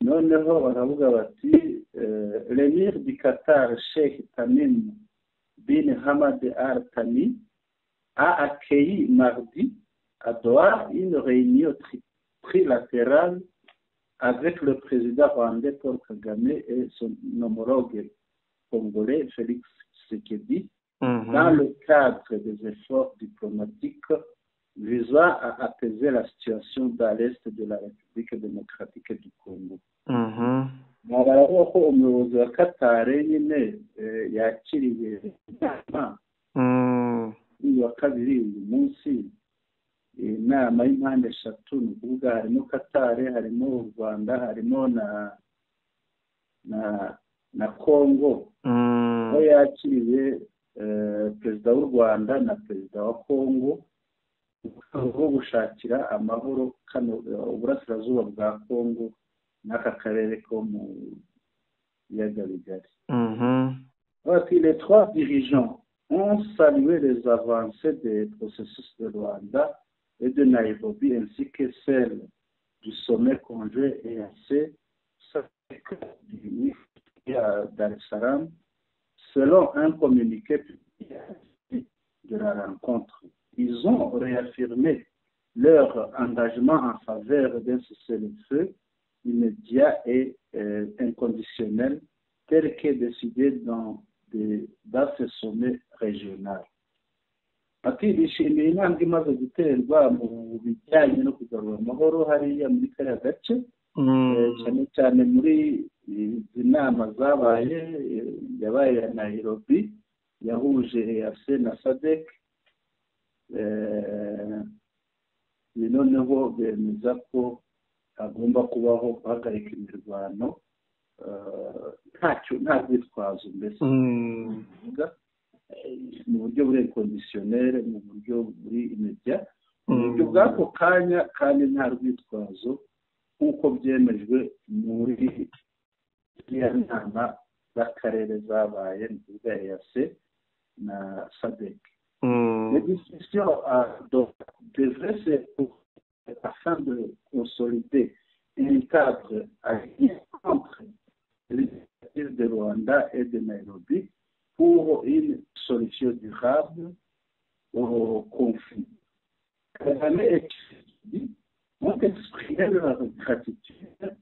Noneho baravuga bati l'émir du Qatar Sheikh Tamim bin Hamad Al Thani a accueilli mardi à Doha une réunion trilatérale avec le président rwandais Paul Kagame et son homologue congolais Félix Tshisekedi dans le cadre des efforts diplomatiques visant à apaiser la situation dans l'est de la République démocratique du Congo. Baravuga ko umuyobozi wa Qatar nyine yakiriye inama wa kabiri uyu munsi inama y'impande eshatu ni ukuvuga harimo Qatar harimo u Rwanda harimo na Congo aho yakiriye perezida w'u Rwanda na perezida wa Congo bwo gushakira amahoro kano uburasirazuba bwa Congo n'aka karere ko mu biyaga bigari. Les trois dirigeants ont salué les avancées des processus de Rwanda et de Nairobi ainsi que celles du sommet conjoint EAC du 8 Dar es Salaam, selon un communiqué de la rencontre. Ils ont réaffirmé leur engagement en faveur d'un cessez-le-feu immédiat et inconditionnel tel qu'est décidé dans ce sommet régional. Ati bishimiye intambwe imaze guterwa mu bijyanye no kugarura amahoro hariya muri kariya gace, cyane cyane muri izi nama yabaye ya Nairobi yahuje EAC na SADC. Noneho bemeza ko hagomba kubaho guhagarika imirwano nta rwitwazo mbese mu buryo buri kondisiyoneri, mu buryo buri imediya, mu buryo bw'ako kanya kandi nta rwitwazo nk'uko byemejwe muri iriya nama z'akarere zabaye mu bwa EAC na SADC. Les discussions devraient se afin de consolider un cadre aligné entre les initiatives de Rwanda et de Nairobi pour une solution durable au conflit. Kagame et Tshisekedi ont exprimé leur gratitude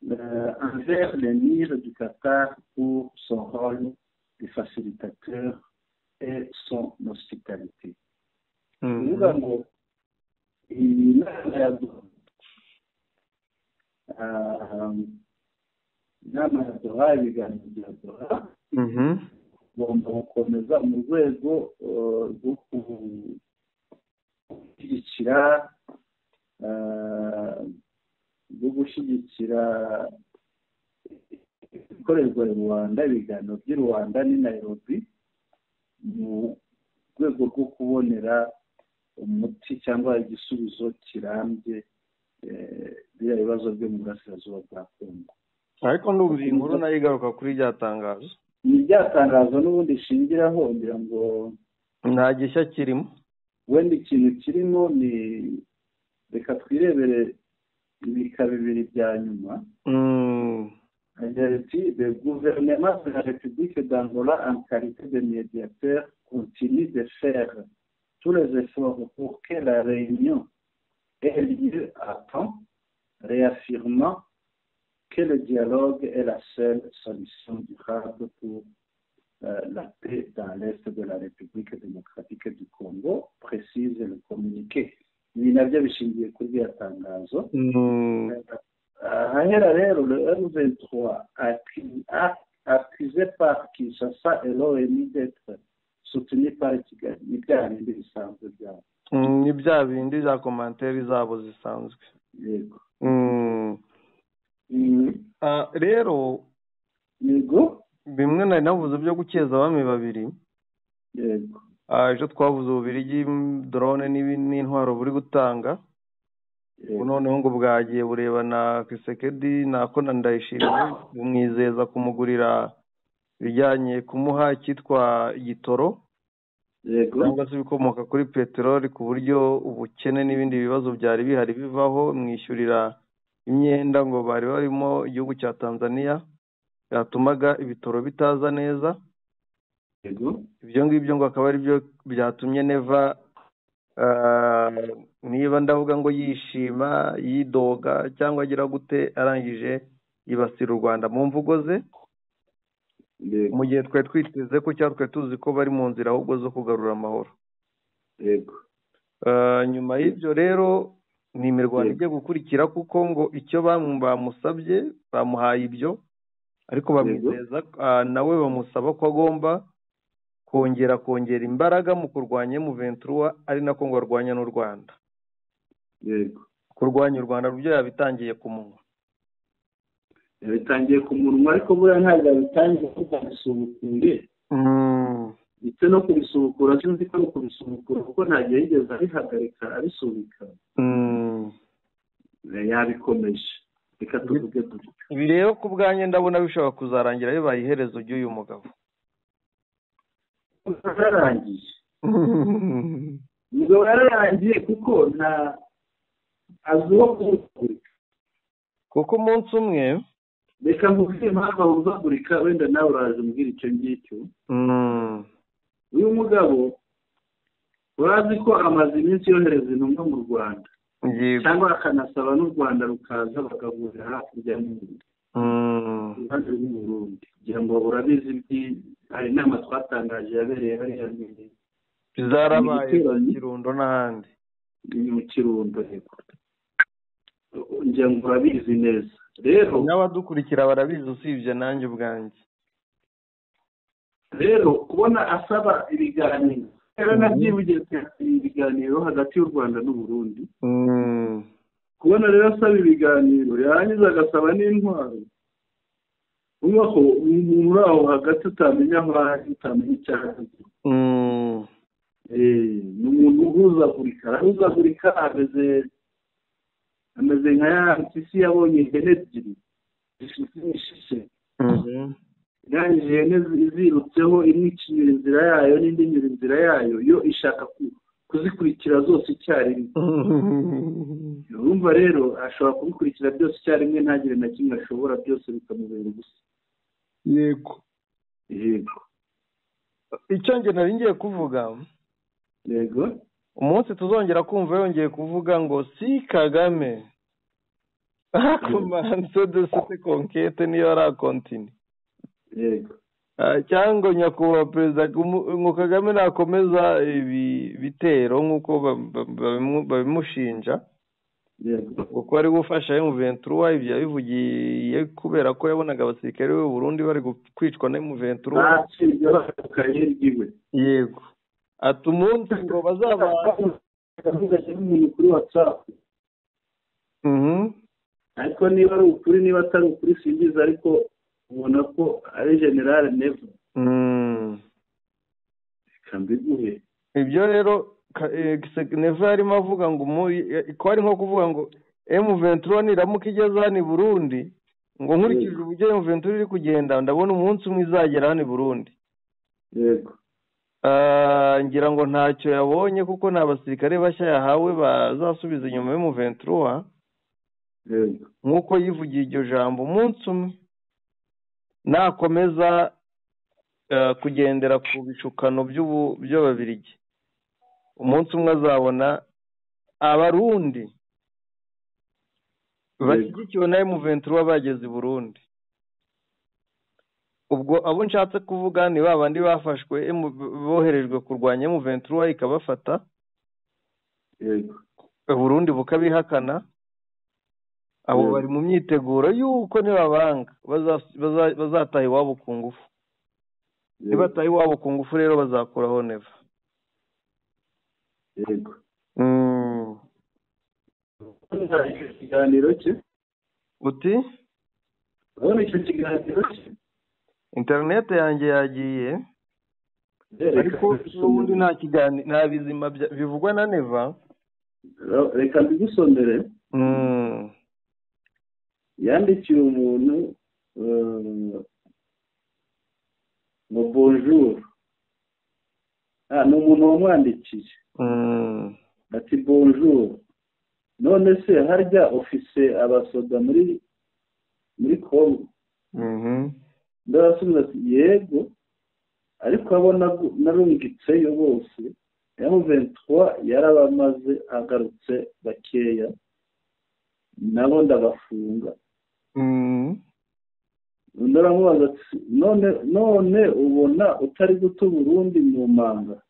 envers l'émir du Qatar pour son rôle de facilitateur et son hospitalité. Kuvuga ngo iyi nama ya Doha, ibiganiro bya Doha bagomba gukomeza mu rwego rwo gushyigikira ibikorerwa i Rwanda, ibiganiro by'i Rwanda n'i Nairobi mu rwego rwo kubonera umuti cyangwa igisubizo kirambye biriya bibazo byo mu burasirazuba bwa Kongo.
Ariko ndumva iyi nkuru nayo igaruka kuri rya tangazo.
Ni rya tangazo n'ubundi ishingiraho, ngira ngo
nta gishya kirimo.
Wenda ikintu kirimo ni reka twirebere ibika bibiri bya nyuma. Le gouvernement de la République d'Angola, en qualité de médiateur, continue de faire tous les efforts pour que la réunion ait lieu à temps, réaffirmant que le dialogue est la seule solution durable pour la paix dans l'Est de la République démocratique du Congo, précise le communiqué. Ibi nabyo bishingiye kuri rya tangazo. Ahera rero le M23 accusé par Kinshasa et l'ONU d'être soutenu par Kigali. Ni bya bindi bisanzwe byabo.
Ni bya bindi za komantere zabo zisanzwe.
Yego.
Rero
yego
bimwe nari navuze byo gukeza abami babiri.
Yego.
Ejo twavuze Ububirigi drone n'intwaro buri gutanga. Noneho ngo bwagiye bureba na Tshisekedi nako Ndayishimiye bumwizeza kumugurira bijyanye kumuha cyitwa igitoro.
Yego.
Cyangwa se ibikomoka kuri peteroli ku buryo ubukene n'ibindi bibazo byari bihari bivaho, mwishyurira imyenda ngo bari barimo igihugu cya Tanzania byatumaga ibitoro bitaza neza.
Yego.
Ibyo ngibyo ngo akaba ari byo byatumye Neva niba ndavuga ngo yishima yidoga cyangwa agira gute arangije yibasira u Rwanda mu mvugo ze. Mu gihe twari twiteze ko cyangwa twari tuzi ko bari mu nzira ahubwo zo kugarura amahoro.
Yego.
Nyuma y'ibyo rero ni imirwano igiye gukurikira kuko ngo icyo bamusabye bamuhaye ibyo, ariko bamwizeza nawe bamusaba ko agomba kongera imbaraga mu kurwanya M23 ari nako ngo arwanya n'u Rwanda.
Yego.
Kurwanya u Rwanda rubyo yabitangiye ku munwa.
Yabitangiye ku munwa ariko buriya ntabwo yabitangiye kubisubukuye. Ndetse no kubisubukura sinzi ko ari kubisubukura kuko nta gihe yigeze abihagarika abisubika. Yabikomeje. Reka tuvuge dutyo.
Ibi rero ku bwanjye ndabona bishobora kuzarangira bibaye iherezo ry'uyu mugabo.
Yararangiye. Ubwo yararangiye kuko nta azuho kuko
umunsi umwe
reka mvuge impamvu ahuzagurika wenda nawe uraje umbwira icyo ngicyo. Uyu mugabo urazi ko amaze iminsi yohereza intumwa mu Rwanda cyangwa akanasaba n'u Rwanda rukaza bakavurira hakurya y'Uburundi uruhande rw'Uburundi kugira ngo urabizi hari inama twatangaje yabereye hariya
zarabaye Kirundo n'ahandi
mu Kirundo ngira ngo urabizi neza rero
n'abadukurikira barabizi usibye nanjye ubwanjye.
Rero kubona asaba ibiganiro rero nabyibugiye ibiganiro hagati y'u Rwanda n'u Burundi kubona rero asaba ibiganiro yarangiza agasaba n'intwaro umva ko muri aho hagati utamenya aho ari utamenya icyaha ni umuntu uhuzagurika ameze nka ya mpyisi yabonye ihene ebyiri zishishe irangije ihene zirutseho imwe ikinyura inzira yayo n'indi inyura inzira yayo yo ishaka kuzikurikira zose icyarimwe. Urumva rero ashobora kubikurikira byose icyarimwe ntagire na kimwe ashobora, byose bikamubera ubusa.
Yego icyo njye nari ngiye kuvuga,
yego
umunsi tuzongera kumva yongeye kuvuga ngo si Kagame akumanse de sete konkete niyo arakontine,
yego
cyangwa nyakubahwa perezida ngo Kagame nakomeza ibi bitero nk'uko babimushinja kuko ari gufasha M23. Ibyo yabivugiye kubera ko yabonaga abasirikare b'u Burundi bari kwicwa na M23. Yego ati umunsi ngo bazaba
kuri WhatsApp. Ariko niba ari ukuri niba atari ukuri simbizi, ariko ubona ko ari General Neva. Kambiguhe
ibyo rero Neva arimo avuga ngo ko ari nko kuvuga ngo M23 niramuka igeze hano i Burundi, ngo nkurikije uburyo M23 iri kugenda ndabona umunsi umwe izagera hano i Burundi.
Yego
ngira ngo ntacyo yabonye kuko nta basirikare bashya yahawe bazasubiza inyuma M23 nk'uko yivugiye iryo jambo. Umunsi umwe nakomeza kugendera ku bicukano by'Ababiligi, umunsi umwe azabona Abarundi bashyigikiwe na M23 bageze i Burundi. Ubwo abo nshatse kuvuga ni babandi bafashwe boherejwe kurwanya M23 ikabafata, Burundi bukabihakana. Abo bari mu myiteguro yuko nibabanga bazataha iwabo ku ngufu. Nibataha iwabo ku ngufu rero bazakuraho Neva.
Yego ikiganiro cye
uti
urabona icyo kiganiro cye
internet yanjye yagiye, ariko n'ubundi nta kiganiro nta bizima bivugwa na Neva.
Reka mbigusomere. Yandikiye umuntu ngo bonjour. Ni umuntu wamwandikiye ati bonjour, none se harya ofise abasoda muri Congo? Ndabasubiza ati yego, ariko abona narungitseyo bose M23 yarabamaze, agarutse bakeya nabo ndabafunga. Ndaramubaza ati none ubona utari guta Burundi mu manga?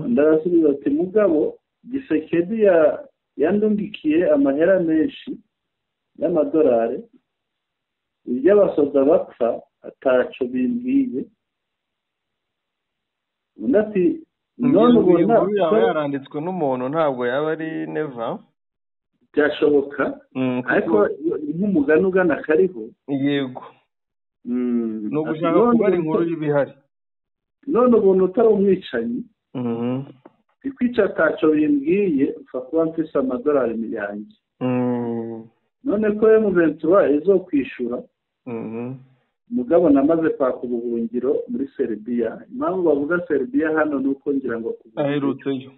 Ndarasubiza ati mugabo Gisekedi yandungikiye amahera menshi y'amadolari, iby'abasoda bapfa ataco bimbwiye. Ati none ubona
yaranditswe n'umuntu ntabwo yaba ari Neva.
Byashoboka ariko nk'umugani ugana kariho.
Yego no gushaka kuba ari inkuru y'ibihari.
None ubuntu utari umwicanyi ikwica ataco bimbwiye, upfa kuba mfise amadolari yanjye. None ko M23 izokwishura mugabo namaze kwaka ubuhungiro muri Serbia. Impamvu bavuga Serbia hano ni uko ngira ngo
aherutseyo.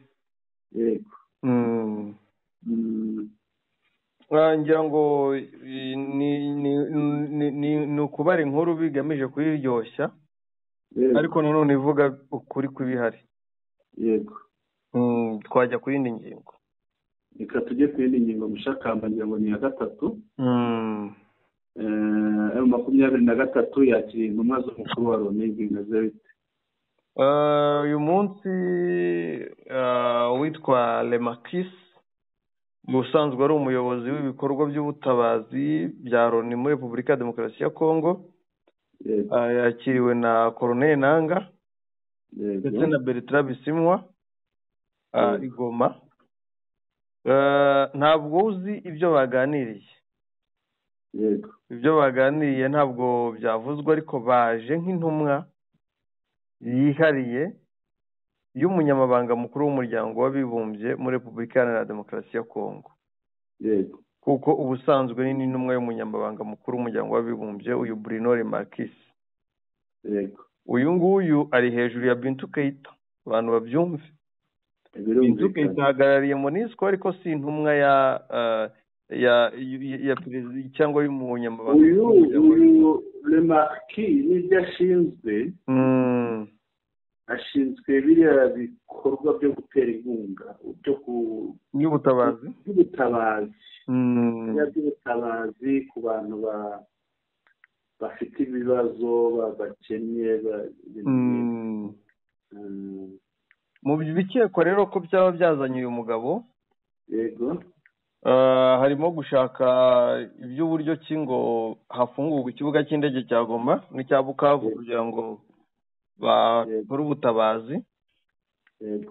Yego
ngira ngo ni ukubara inkuru bigamije kuyiryoshya ariko nanone ivuga ukuri kw'ibihari.
Yego.
Twajya ku yindi ngingo.
Reka tujye ku yindi ngingo mushakamba ngira ngo ni ya gatatu. 23 yakiriye intumwa z'umukuru wa Loni bimeze bite?
Uyu munsi witwa Lemakis ubusanzwe ari umuyobozi w'ibikorwa by'ubutabazi bya Loni muri Repubulika ya Demokarasi ya Kongo, yakiriwe na Colonel Nanga ndetse na Bertrand Bisimwa i Goma. Ntabwo uzi ibyo baganiriye.
Yego.
Ibyo baganiriye ntabwo byavuzwe ariko baje nk'intumwa yihariye y'umunyamabanga mukuru w'umuryango w'abibumbye muri Repubulika Iharanira Demokarasi ya Kongo.
Yego.
Kuko ubusanzwe ni intumwa y'umunyamabanga mukuru w'umuryango w'abibumbye uyu Bruno Lemarquis.
Yego.
Uyu nguyu ari hejuru ya Bintou Keita, abantu babyumve. Bintou Keita ahagarariye MONUSCO ariko si intumwa ya perezida cyangwa y'umunyamabanga.
Uyu Lemarquis n'ibyo ashinzwe ashinzwe biriya bikorwa byo gutera inkunga
by'ubutabazi
by'ubutabazi ku bantu bafite ibibazo bakennye.
Mu bikekwa rero ko byaba byazanye uyu mugabo.
Yego.
Harimo gushaka iby'uburyo ki ngo hafungurwa ikibuga cy'indege cya Goma n'icya Bukavu kugira ngo bakore ubutabazi.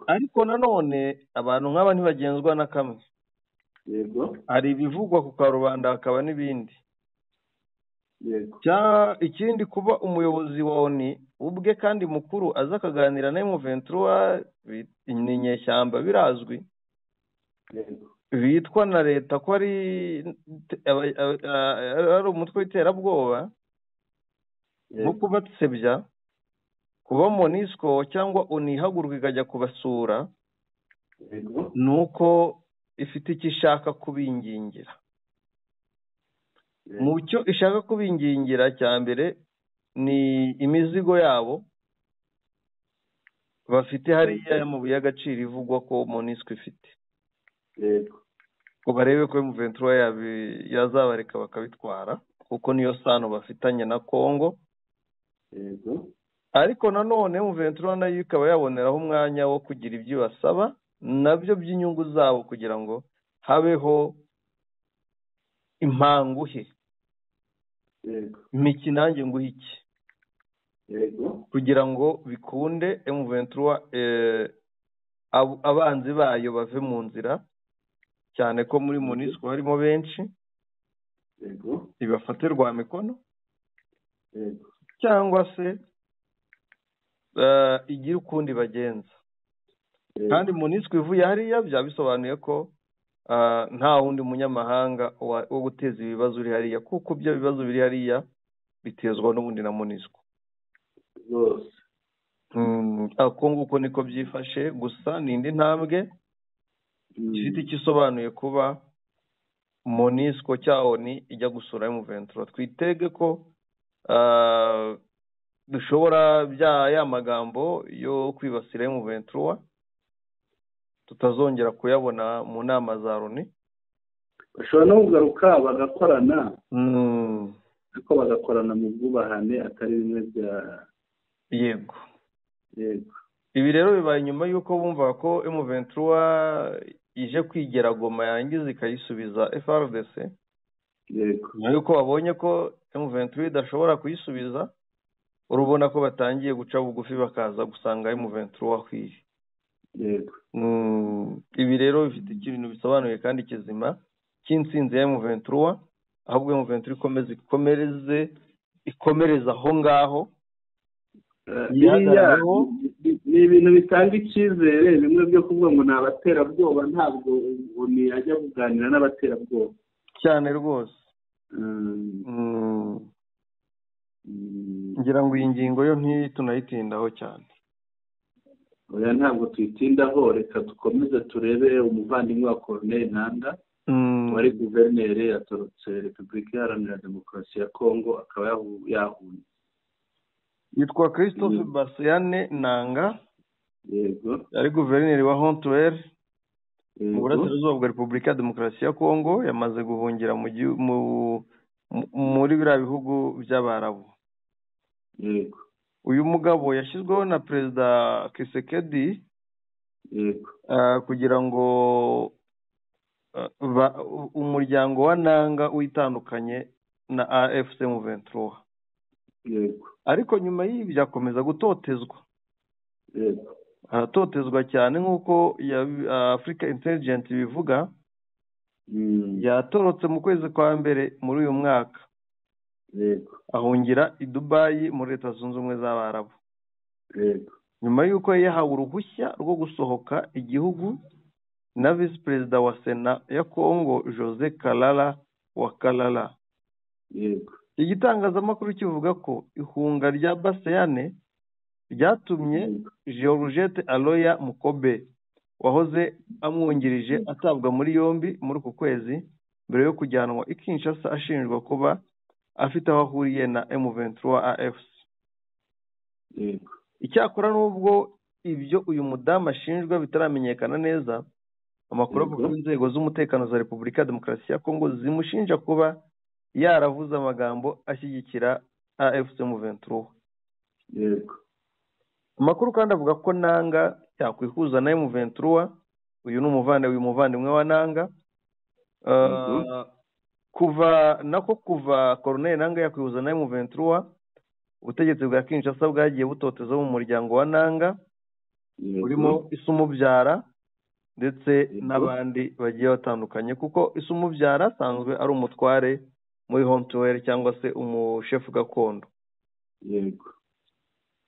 Ariko nanone abantu nk'aba ntibagenzwa na kamwe.
Yego.
Hari ibivugwa ku karubanda hakaba n'ibindi.
Yego.
Ikindi kuba umuyobozi wa ONU ubwe kandi mukuru aza akaganira na M23 ni inyeshyamba birazwi.
Yego.
Bitwa na leta ko ari umutwe w'iterabwoba nko kubatsebya, kuba MONUSCO cyangwa ONU ihaguruka ikajya kubasura nuko ifite icyo ishaka kubingingira. Mu cyo ishaka kubingingira cya mbere ni imizigo yabo bafite hariya y'amabuye y'agaciro ivugwa ko MONUSCO ifite. Ngo barebe ko M23 yazabareka bakabitwara kuko niyo sano bafitanye na Kongo. Ariko nanone M23 nayo ikaba yaboneraho umwanya wo kugira ibyo basaba nabyo by'inyungu zabo kugira ngo habeho impanguhe. Mikinange nguhe iki kugira ngo bikunde M23 abanzi bayo bave mu nzira, cyane ko muri MONUSCO harimo benshi. Ibafatirwa mikono cyangwa se igira ukundi bagenza. Kandi MONUSCO ivuye hariya byabisobanuye ko nta wundi munyamahanga wo guteza ibibazo uri hariya, kuko ibyo bibazo biri hariya bitezwa n'ubundi na MONUSCO. Kongo uko niko byifashe. Gusa n'indi ntambwe ifite icyo isobanuye kuba MONUSCO cyangwa ONU ijya gusura M23. Twitege ko dushobora ya magambo yo kwibasira M23 tutazongera kuyabona mu nama za Loni.
Bashobora no kugaruka bagakorana, ariko bagakorana mu bwubahane atari bimwe bya.
Yego. Ibi rero bibaye nyuma y'uko bumva ko M23 ije kwigera Goma yangiza ikayisubiza FARDC.
Yego.
Nyuma y'uko babonye ko M23 idashobora kuyisubiza, urubona ko batangiye guca bugufi bakaza gusanga M23 akwiye.
Yego.
Ibi rero bifite ikintu bisobanuye kandi kizima cy'intsinzi ya M23, ahubwo M23 ikomereza aho ngaho.
Ni ibintu bitanga icyizere bimwe byo kuvuga ngo ni abaterabwoba, ntabwo ni ajya kuganira n'abaterabwoba
cyane rwose. Ngira ngo iyi ngingo yo ntitunayitindaho cyane.
Oya, ntabwo tuyitindaho, reka dukomeze turebe umuvandimwe wa Colonel Nanga wari guverineri yatorotse Repubulika Iharanira Demokarasi ya Kongo akaba yahuye.
Yitwa Christophe Basiyane Nanga.
Yego.
Yari guverineri wa Hontuel mu burasirazuba bwa Repubulika ya Demokarasi ya Kongo, yamaze guhungira muri biriya bihugu by'Abarabu.
Yego.
Uyu mugabo yashyizweho na Perezida Tshisekedi kugira ngo umuryango wa Nanga witandukanye na AFC M23.
Yego.
Ariko nyuma y'ibi byakomeza gutotezwa.
Yego.
Aratotezwa cyane nk'uko Africa Intelligence bivuga. Yatorotse mu kwezi kwa mbere muri uyu mwaka.
Yego.
Ahungira i Dubai muri Leta Zunze Ubumwe z'Abarabu.
Yego.
Nyuma y'uko yahawe uruhushya rwo gusohoka igihugu na Visi Perezida wa Sena ya Kongo Jose Kalala wa Kalala.
Yego.
Igitangazamakuru kivuga ko ihunga rya Basiyane ryatumye Georgette Aloya Mukobe wahoze amwungirije atabwa muri yombi muri uku kwezi mbere yo kujyanwa i Kinshasa ashinjwa kuba afite aho ahuriye na M23 AFC.
Yego.
Icyakora n'ubwo ibyo uyu mudamu ashinjwa bitaramenyekana neza, amakuru avuga ko inzego z'umutekano za Repubulika ya Demokarasi ya Kongo zimushinja kuba yaravuze amagambo ashyigikira AFC M23.
Yego.
Amakuru kandi avuga ko Nanga yakwihuza na M23. Uyu ni umuvandimwe wa Nanga. Kuva Colonel Nanga yakwihuza na M23, ubutegetsi bwa Kinshasa bwagiye butoteza mu muryango wa Nanga, urimo Isumubyara ndetse n'abandi bagiye batandukanye, kuko Isumubyara asanzwe ari umutware muri Hontuel cyangwa se umushefu gakondo.
Yego.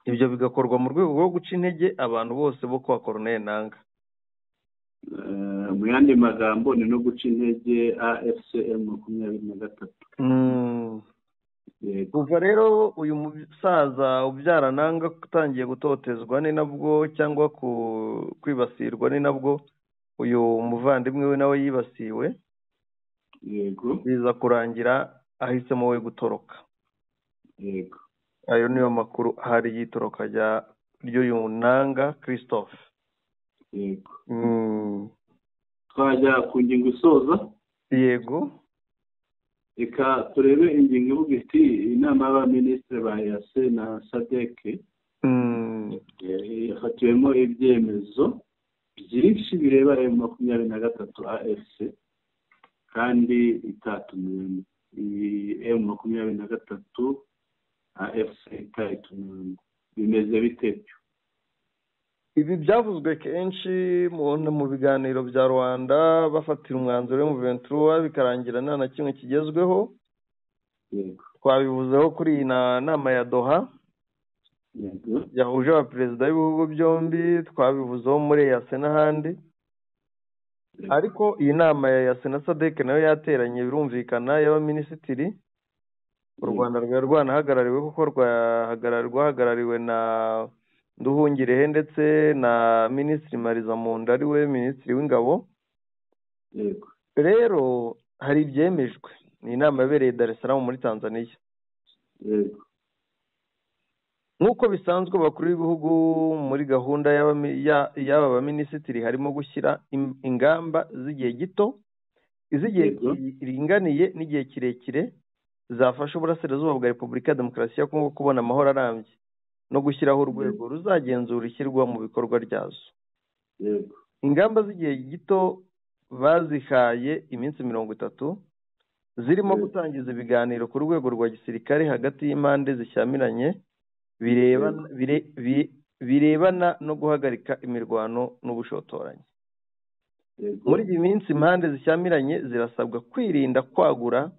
Ibyo bigakorwa mu rwego rwo guca intege abantu bose bo kwa Colonel Nanga.
Mu yandi magambo ni no guca intege AFC M23.
Kuva rero uyu musaza ubyara Nanga utangiye gutotezwa ni nabwo cyangwa kwibasirwa ni nabwo uyu muvandimwe we nawe yibasiwe.
Yego.
Biza kurangira ahisemo we gutoroka.
Yego.
Ayo niyo makuru hari y'itoroka ry'uyu Nanga Christophe.
Yego. Twajya ku ngingo isoza.
Yego.
Reka turebe ingingo ivuga iti inama y'abaminisitiri ba EAC na SADC yafatiwemo ibyemezo byinshi bireba M23 AFC kandi itatumiwe M23 AFC itatumiwe. Bimeze bite?
Ibi byavuzwe kenshi mu biganiro bya Rwanda bafatira umwanzuro M23 bikarangira nta na kimwe kigezweho.
Yego.
Twabivuzeho kuri iyi nama ya Doha.
Yego.
Yahuje abaperezida b'ibihugu byombi, twabivuzeho muri EAC n'ahandi. Ariko iyi nama ya EAC na SADC nayo yateranye birumvikana y'abaminisitiri. U Rwanda rwari rwanahagarariwe kuko rwahagarariwe na Nduhungirehe ndetse na Minisitiri Mariza Munda ari we Minisitiri w'Ingabo.
Yego.
Rero hari ibyemejwe. Ni inama yabereye Dar es Salaam muri Tanzania.
Yego.
Nk'uko bisanzwe abakuru b'ibihugu muri gahunda y'aba baminisitiri harimo gushyira ingamba z'igihe gito, iz'igihe ringaniye n'igihe kirekire zafasha uburasirazuba bwa Repubulika ya Demokarasi ya Kongo kubona amahoro arambye no gushyiraho urwego ruzagenzura ishyirwa mu bikorwa ryazo.
Yego.
Ingamba z'igihe gito bazihaye iminsi 30 zirimo gutangiza ibiganiro ku rwego rwa gisirikare hagati y'impande zishyamiranye birebana no guhagarika imirwano n'ubushotoranyi. Muri iyi minsi impande zishyamiranye zirasabwa kwirinda kwagura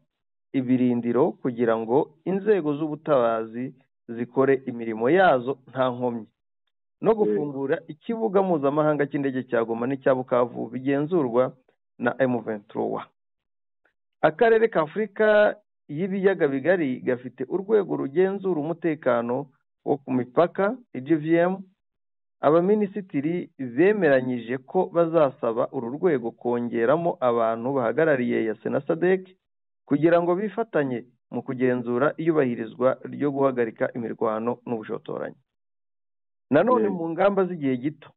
ibirindiro kugira ngo inzego z'ubutabazi zikore imirimo yazo nta nkomyi, no gufungura ikibuga mpuzamahanga cy'indege cya Goma n'icya Bukavu bigenzurwa na M23. Akarere ka Afurika y'ibiyaga bigari gafite urwego rugenzura umutekano wo ku mipaka IGVM, abaminisitiri bemeranyije ko bazasaba uru rwego kongeramo abantu bahagarariye ya na SADC kugira ngo bifatanye mu kugenzura iyubahirizwa ryo guhagarika imirwano n'ubushotoranyi. Nanone mu ngamba z'igihe gito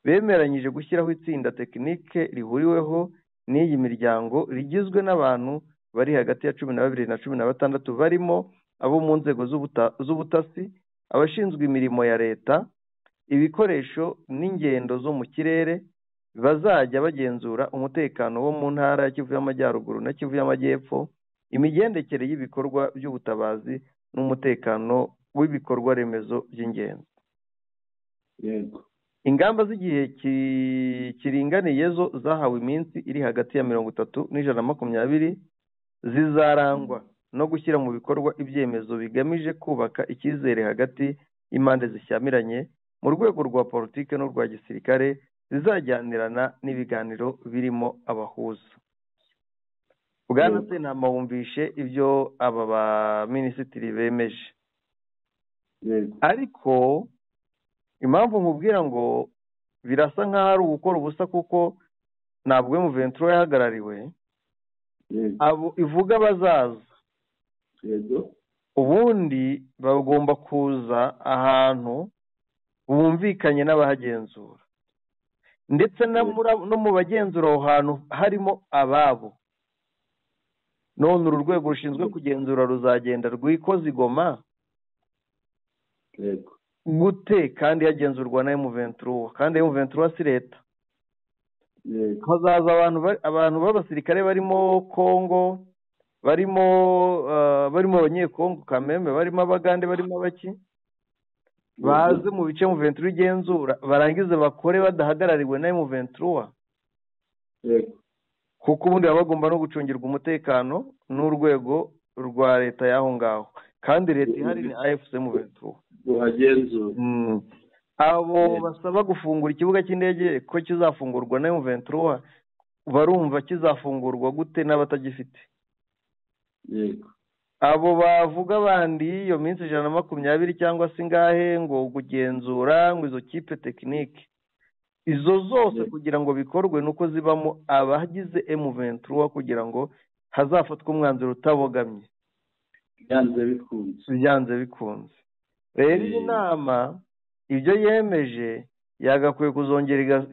bemeranyije gushyiraho itsinda tekinike rihuriweho n'iyi miryango rigizwe n'abantu bari hagati ya 12 na 16 barimo abo mu nzego z'ubutasi, abashinzwe imirimo ya leta, ibikoresho n'ingendo zo mu kirere, bazajya bagenzura umutekano wo mu ntara ya Kivu y'Amajyaruguru na Kivu y'Amajyepfo, imigendekere y'ibikorwa by'ubutabazi n'umutekano w'ibikorwa remezo by'ingenzi. Ingamba z'igihe kiringaniye zo zahawe iminsi iri hagati ya 30 n'120 zizarangwa no gushyira mu bikorwa ibyemezo bigamije kubaka icyizere hagati y'impande zishyamiranye mu rwego rwa politike n'urwa gisirikare zizajyanirana n'ibiganiro birimo abahuza. Bwana Sentama wumvishe ibyo aba baminisitiri bemeje, ariko impamvu nkubwira ngo birasa nk'aho ari ugukora ubusa kuko ntabwo M23 yahagarariwe, abo ivuga bazaza ubundi bagomba kuza ahantu bumvikanye n'abahagenzura, ndetse no mu bagenzura aho hantu harimo ababo. None uru rwego rushinzwe kugenzura ruzagenda rwikoze igoma gute kandi hagenzurwa na M23, kandi M23 si leta? Hazaza abantu b'abasirikare barimo Kongo, barimo abanyekongo Kameme, barimo Abagande, barimo abaki, baze mu bice M23 igenzura barangize bakore badahagarariwe na M23, kuko ubundi baba bagomba no gucungirwa umutekano n'urwego rwa leta y'aho ngaho, kandi leta ihari ni AFC M23
guhagenzura.
Abo basaba gufungura ikibuga cy'indege ko kizafungurwa na M23 barumva kizafungurwa gute n'abatagifite? Abo bavuga bandi iyo minsi 120 cyangwa se ngahe ngo kugenzura ngo izo kipe tekinike izo zose kugira ngo bikorwe nuko zibamo abagize M23 kugira ngo hazafatwe umwanzuro utabogamye byanze bikunze. Rero iyi nama ibyo yemeje yagakwiye kuzongera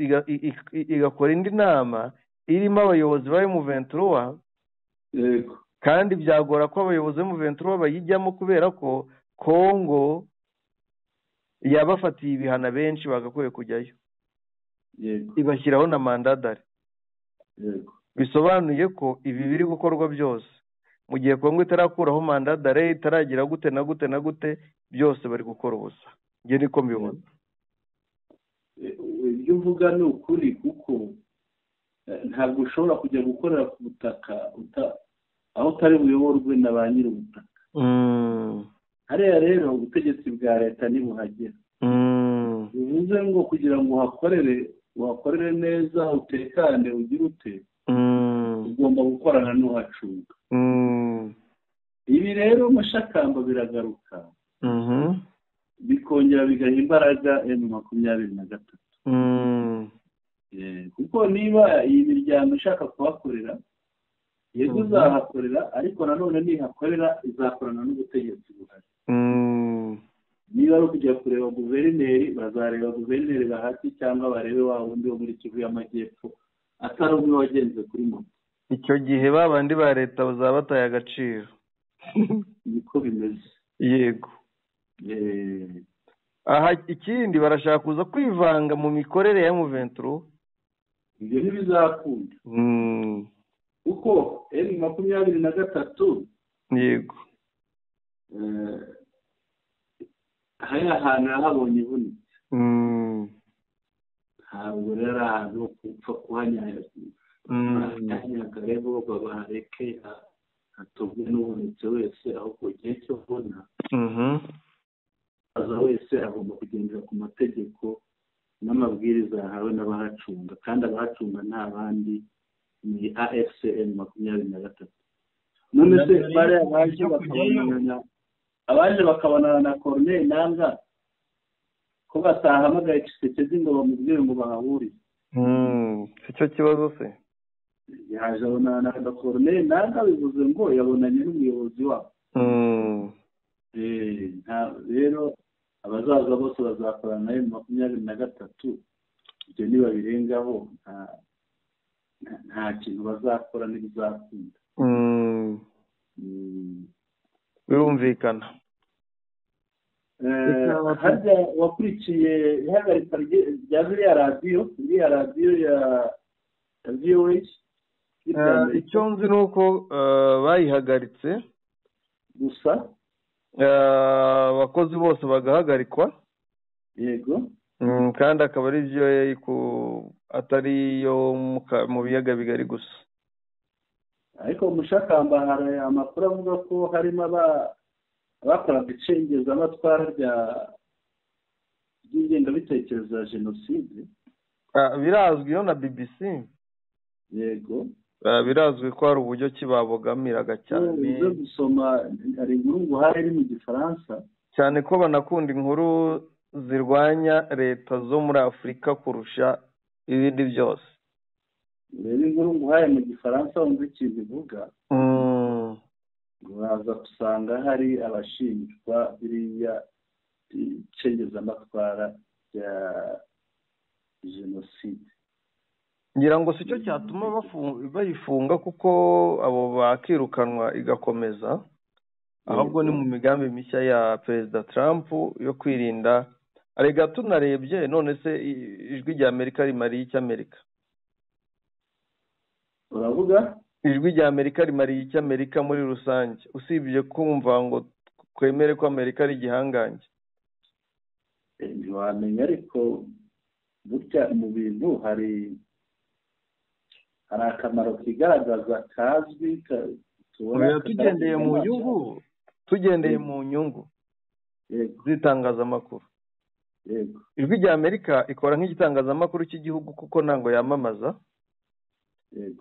igakora indi nama irimo abayobozi ba M23, kandi byagora ko abayobozi ba M23 bayijyamo kubera ko Kongo yabafatiye ibihana benshi bagakwiye kujyayo ibashyiraho na mandadari. Bisobanuye ko ibi biri gukorwa byose mu gihe Kongo itarakuraho mandadari, itaragira gute na gute na gute, byose bari gukora ubusa. Nge niko mbibona.
Ibyo uvuga ni ukuri, kuko ntabwo ushobora kujya gukorera ku butaka aho utari buyoborwe na ba nyiri ubutaka. Hariya rero ubutegetsi bwa leta nibuhagera, bivuze ngo kugira ngo uhakorere neza, utekane, ugire ute, ugomba gukorana n'uhacunga. Ibi rero mashakamba biragaruka bikongera bigaha imbaraga M23, kuko niba iyi miryango ishaka kuhakorera, yego uzahakorera, ariko nanone nihakorera izakorana n'ubutegetsi buhari. Niba ari ukujya kureba guverineri, bazareba guverineri bahati cyangwa barebe wa wundi wo muri Kivu y'Amajyepfo atari umwe wagenze kuri moto.
Icyo gihe babandi ba leta bazaba bataye agaciro.
Niko bimeze.
Yego. Aha ikindi barashaka kuza kwivanga mu mikorere ya M23.
Ibyo ntibizakunda. Kuko M23
yego
haya hantu habonye ibunitse. Ntabwo rero ahantu kupfa kuhanyaga rero babareke hatubwe n'ubonetse wese, ahubwo igihe cyo kubona aza wese agomba kugendera ku mategeko n'amabwiriza yahawe n'abahacunga, kandi abahacunga nta bandi ni AFC M23. None se bare abaje bakabonana na Corneille Nangaa ko batahamagaye Tshisekedi ngo bamubwire ngo bahahurire.
Si cyo kibazo se?
Yaje abonana na Corneille ntabwo bivuze ngo yabonanye n'umuyobozi wabo. Rero abazaza bose bazakorana nayo 23 ibyo nibabirengaho nta kintu bazakora n'ibizakunda.
Birumvikana.
Harya wakurikiye ihagarika rya ziriya radiyo ya VOA?
Icyo nzi ni uko bayihagaritse
gusa
abakozi bose bagahagarikwa.
Yego.
Kandi akaba ari byo atari yo mu biyaga bigari gusa.
Ariko Mushakamba hari amakuru avuga ko harimo abakoraga icengezamatwara ry'ingengabitekerezo ya jenoside.
Birazwi yo na BBC.
Yego.
Birazwi ko hari uburyo kibabogamiraga cyane.
Uze gusoma ari inkuru ngo hari mu Gifaransa.
Cyane ko banakunda inkuru zirwanya leta zo muri Afurika kurusha ibindi byose.
Rero inkuru ngo hari mu Gifaransa wumva ikintu ivuga. Uraza gusanga hari abashinjwa biriya icengezamatwara rya jenoside.
Ngira ngo si cyo cyatuma bayifunga kuko abo bakirukanwa igakomeza, ahubwo ni mu migambi mishya ya Perezida Trump yo kwirinda. Arega tunarebye none se ijwi rya Amerika rimariye iki Amerika?
Uravuga?
Ijwi rya Amerika rimariye iki Amerika muri rusange, usibye kumva ngo kwemere ko Amerika ari igihangange?
Ntiwamenya, ariko burya mu bintu hari akamaro kigaragaza kazwi tugendeye mu nyungu z'itangazamakuru. Ijwi rya Amerika ikora nk'igitangazamakuru cy'igihugu kuko ntango yamamaza.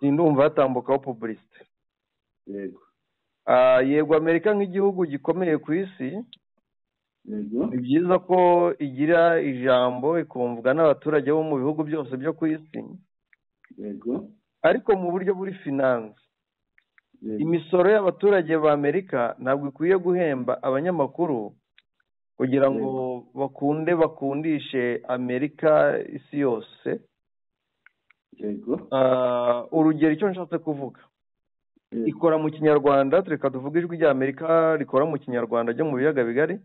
Sindumva hatambukaho publicité. Yego Amerika nk'igihugu gikomeye ku isi, ni byiza ko igira ijambo ikumvwa n'abaturage bo mu bihugu byose byo ku isi. Ariko mu buryo buri finance, imisoro y'abaturage ba Amerika ntabwo ikwiye guhemba abanyamakuru kugira ngo bakundishe Amerika isi yose. Urugero icyo nshatse kuvuga, ikora mu Kinyarwanda, reka tuvuge ijwi rya Amerika rikora mu Kinyarwanda ryo mu biyaga bigari,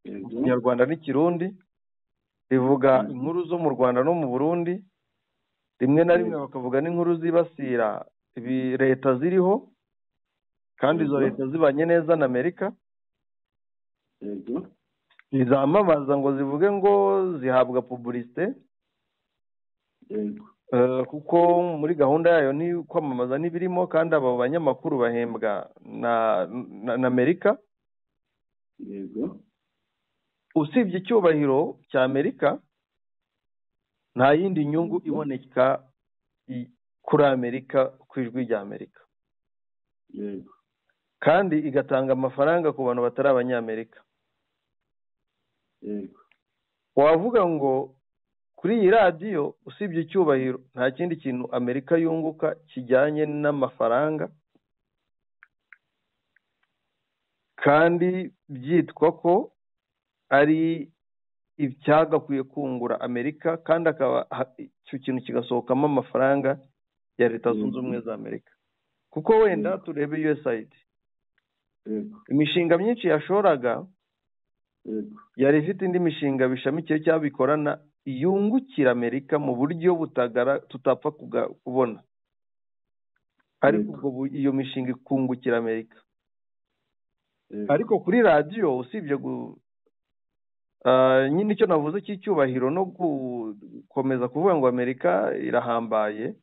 mu Kinyarwanda n'Ikirundi, rivuga inkuru zo mu Rwanda no mu Burundi, rimwe na rimwe bakavuga n'inkuru zibasira leta ziriho kandi izo leta zibanye neza na Amerika. Zizamamaza ngo zivuge ngo zihabwa publicité, kuko muri gahunda yayo ni kwamamaza n'ibirimo, kandi abo banyamakuru bahembwa na Amerika. Usibye icyubahiro cya Amerika, nta yindi nyungu iboneka kuri Amerika ku ijwi rya Amerika. Kandi igatanga amafaranga ku bantu batari abanyamerika. Wavuga ngo kuri iyi radiyo usibye icyubahiro nta kindi kintu Amerika yunguka kijyanye n'amafaranga, kandi byitwa ko ari icyagakwiye kungura Amerika, kandi akaba icyo kintu kigasohokamo amafaranga ya Leta Zunze Ubumwe za Amerika. Kuko wenda turebe USAID, imishinga myinshi yashoraga yari ifite indi mishinga bishamikiye cyangwa bikorana yungukira Amerika mu buryo tutapfa kubona, ariko ubwo iyo mishinga ikungukira Amerika. Ariko kuri radiyo usibye nyine icyo navuze cy'icyubahiro no gukomeza kuvuga ngo Amerika irahambaye,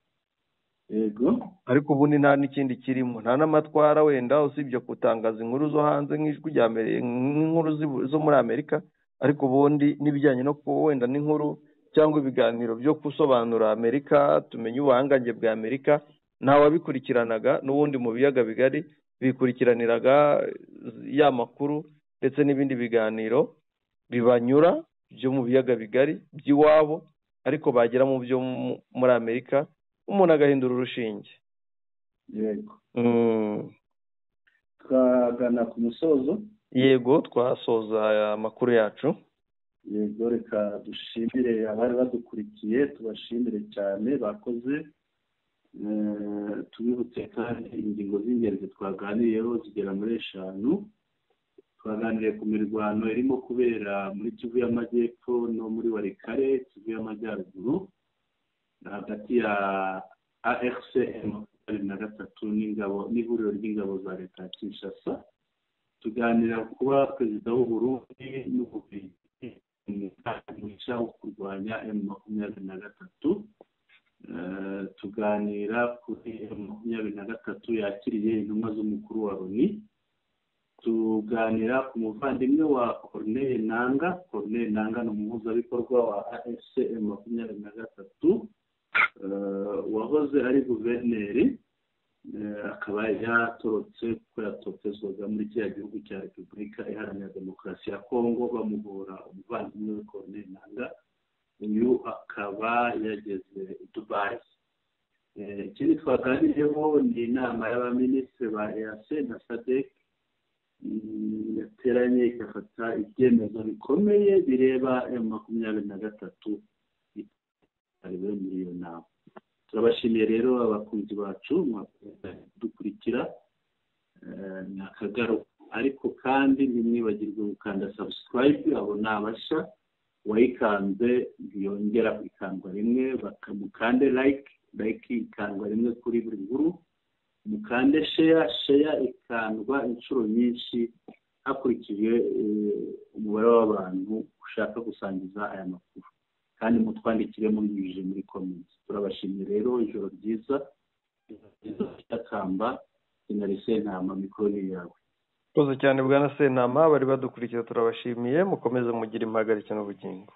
ariko ubundi nta n'ikindi kirimo, nta n'amatwara wenda usibye gutangaza inkuru zo hanze nk'ijwi rya Amerika, nk'inkuru zo muri Amerika, ariko ubundi n'ibijyanye no wenda n'inkuru cyangwa ibiganiro byo gusobanura Amerika, tumenye ubuhangange bwa Amerika, ntawabikurikiranaga. N'ubundi mu biyaga bigari bikurikiraniraga ya makuru ndetse n'ibindi biganiro bibanyura
byo mu biyaga bigari by'iwabo ariko bagera mu byo muri Amerika umuntu agahindura urushinge.
Yego. Twagana ku musozo.
Yego, twasoza aya makuru yacu.
Yego, reka dushimire abari badukurikiye, tubashimire cyane bakoze. Tubibutse kandi ingingo z'ingenzi twaganiriyeho zigera muri 5. Twaganiriye ku mirwano irimo kubera muri Kivu y'Amajyepfo no muri Walikale, Kivu y'Amajyaruguru, hagati ya AFCM na gatatu n'ihuriro ry'ingabo za leta ya Kinshasa. Tuganira kuba perezida w'u Burundi n'Ububiligi mu kurwanya M23. Tuganira kuri M23 yakiriye intumwa z'umukuru wa Loni. Tuganira ku muvandimwe wa Corneille Nangaa. Corneille Nangaa ni umuhuzabikorwa wa AFCM 23 wahoze ari guverineri, akaba yatorotse kuko yatotezwaga muri kiriya gihugu cya Repubulika Iharanira Demokarasi ya Kongo bamuhora umuvandimwe we Corneille Nangaa. Uyu akaba yageze i Dubai. Ikindi twaganiriyeho ni inama y'abaminisitiri ba EAC na SADC yateranye igafata ibyemezo bikomeye bireba M23 ariwe muri iyo nama. Turabashimiye rero abakunzi bacu dukurikira nakagaruka, ariko kandi ntimwibagirwe gukanda subscribe, abo nabasha wayikanze yongera kwikandwa rimwe, bakamukande like ikandwa rimwe kuri buri nkuru, mukande share ikandwa inshuro nyinshi hakurikijwe umubare w'abantu ushaka gusangiza aya makuru, kandi mutwandikire mubinyujije muri comments. Turabashimiye rero, ijoro ryiza Kamba, Sinari Sentama, mikoro ni yawe.
Koze cyane bwana Sentama, bari badukurikira turabashimiye, mukomeze mugira impagarike n'ubugingo.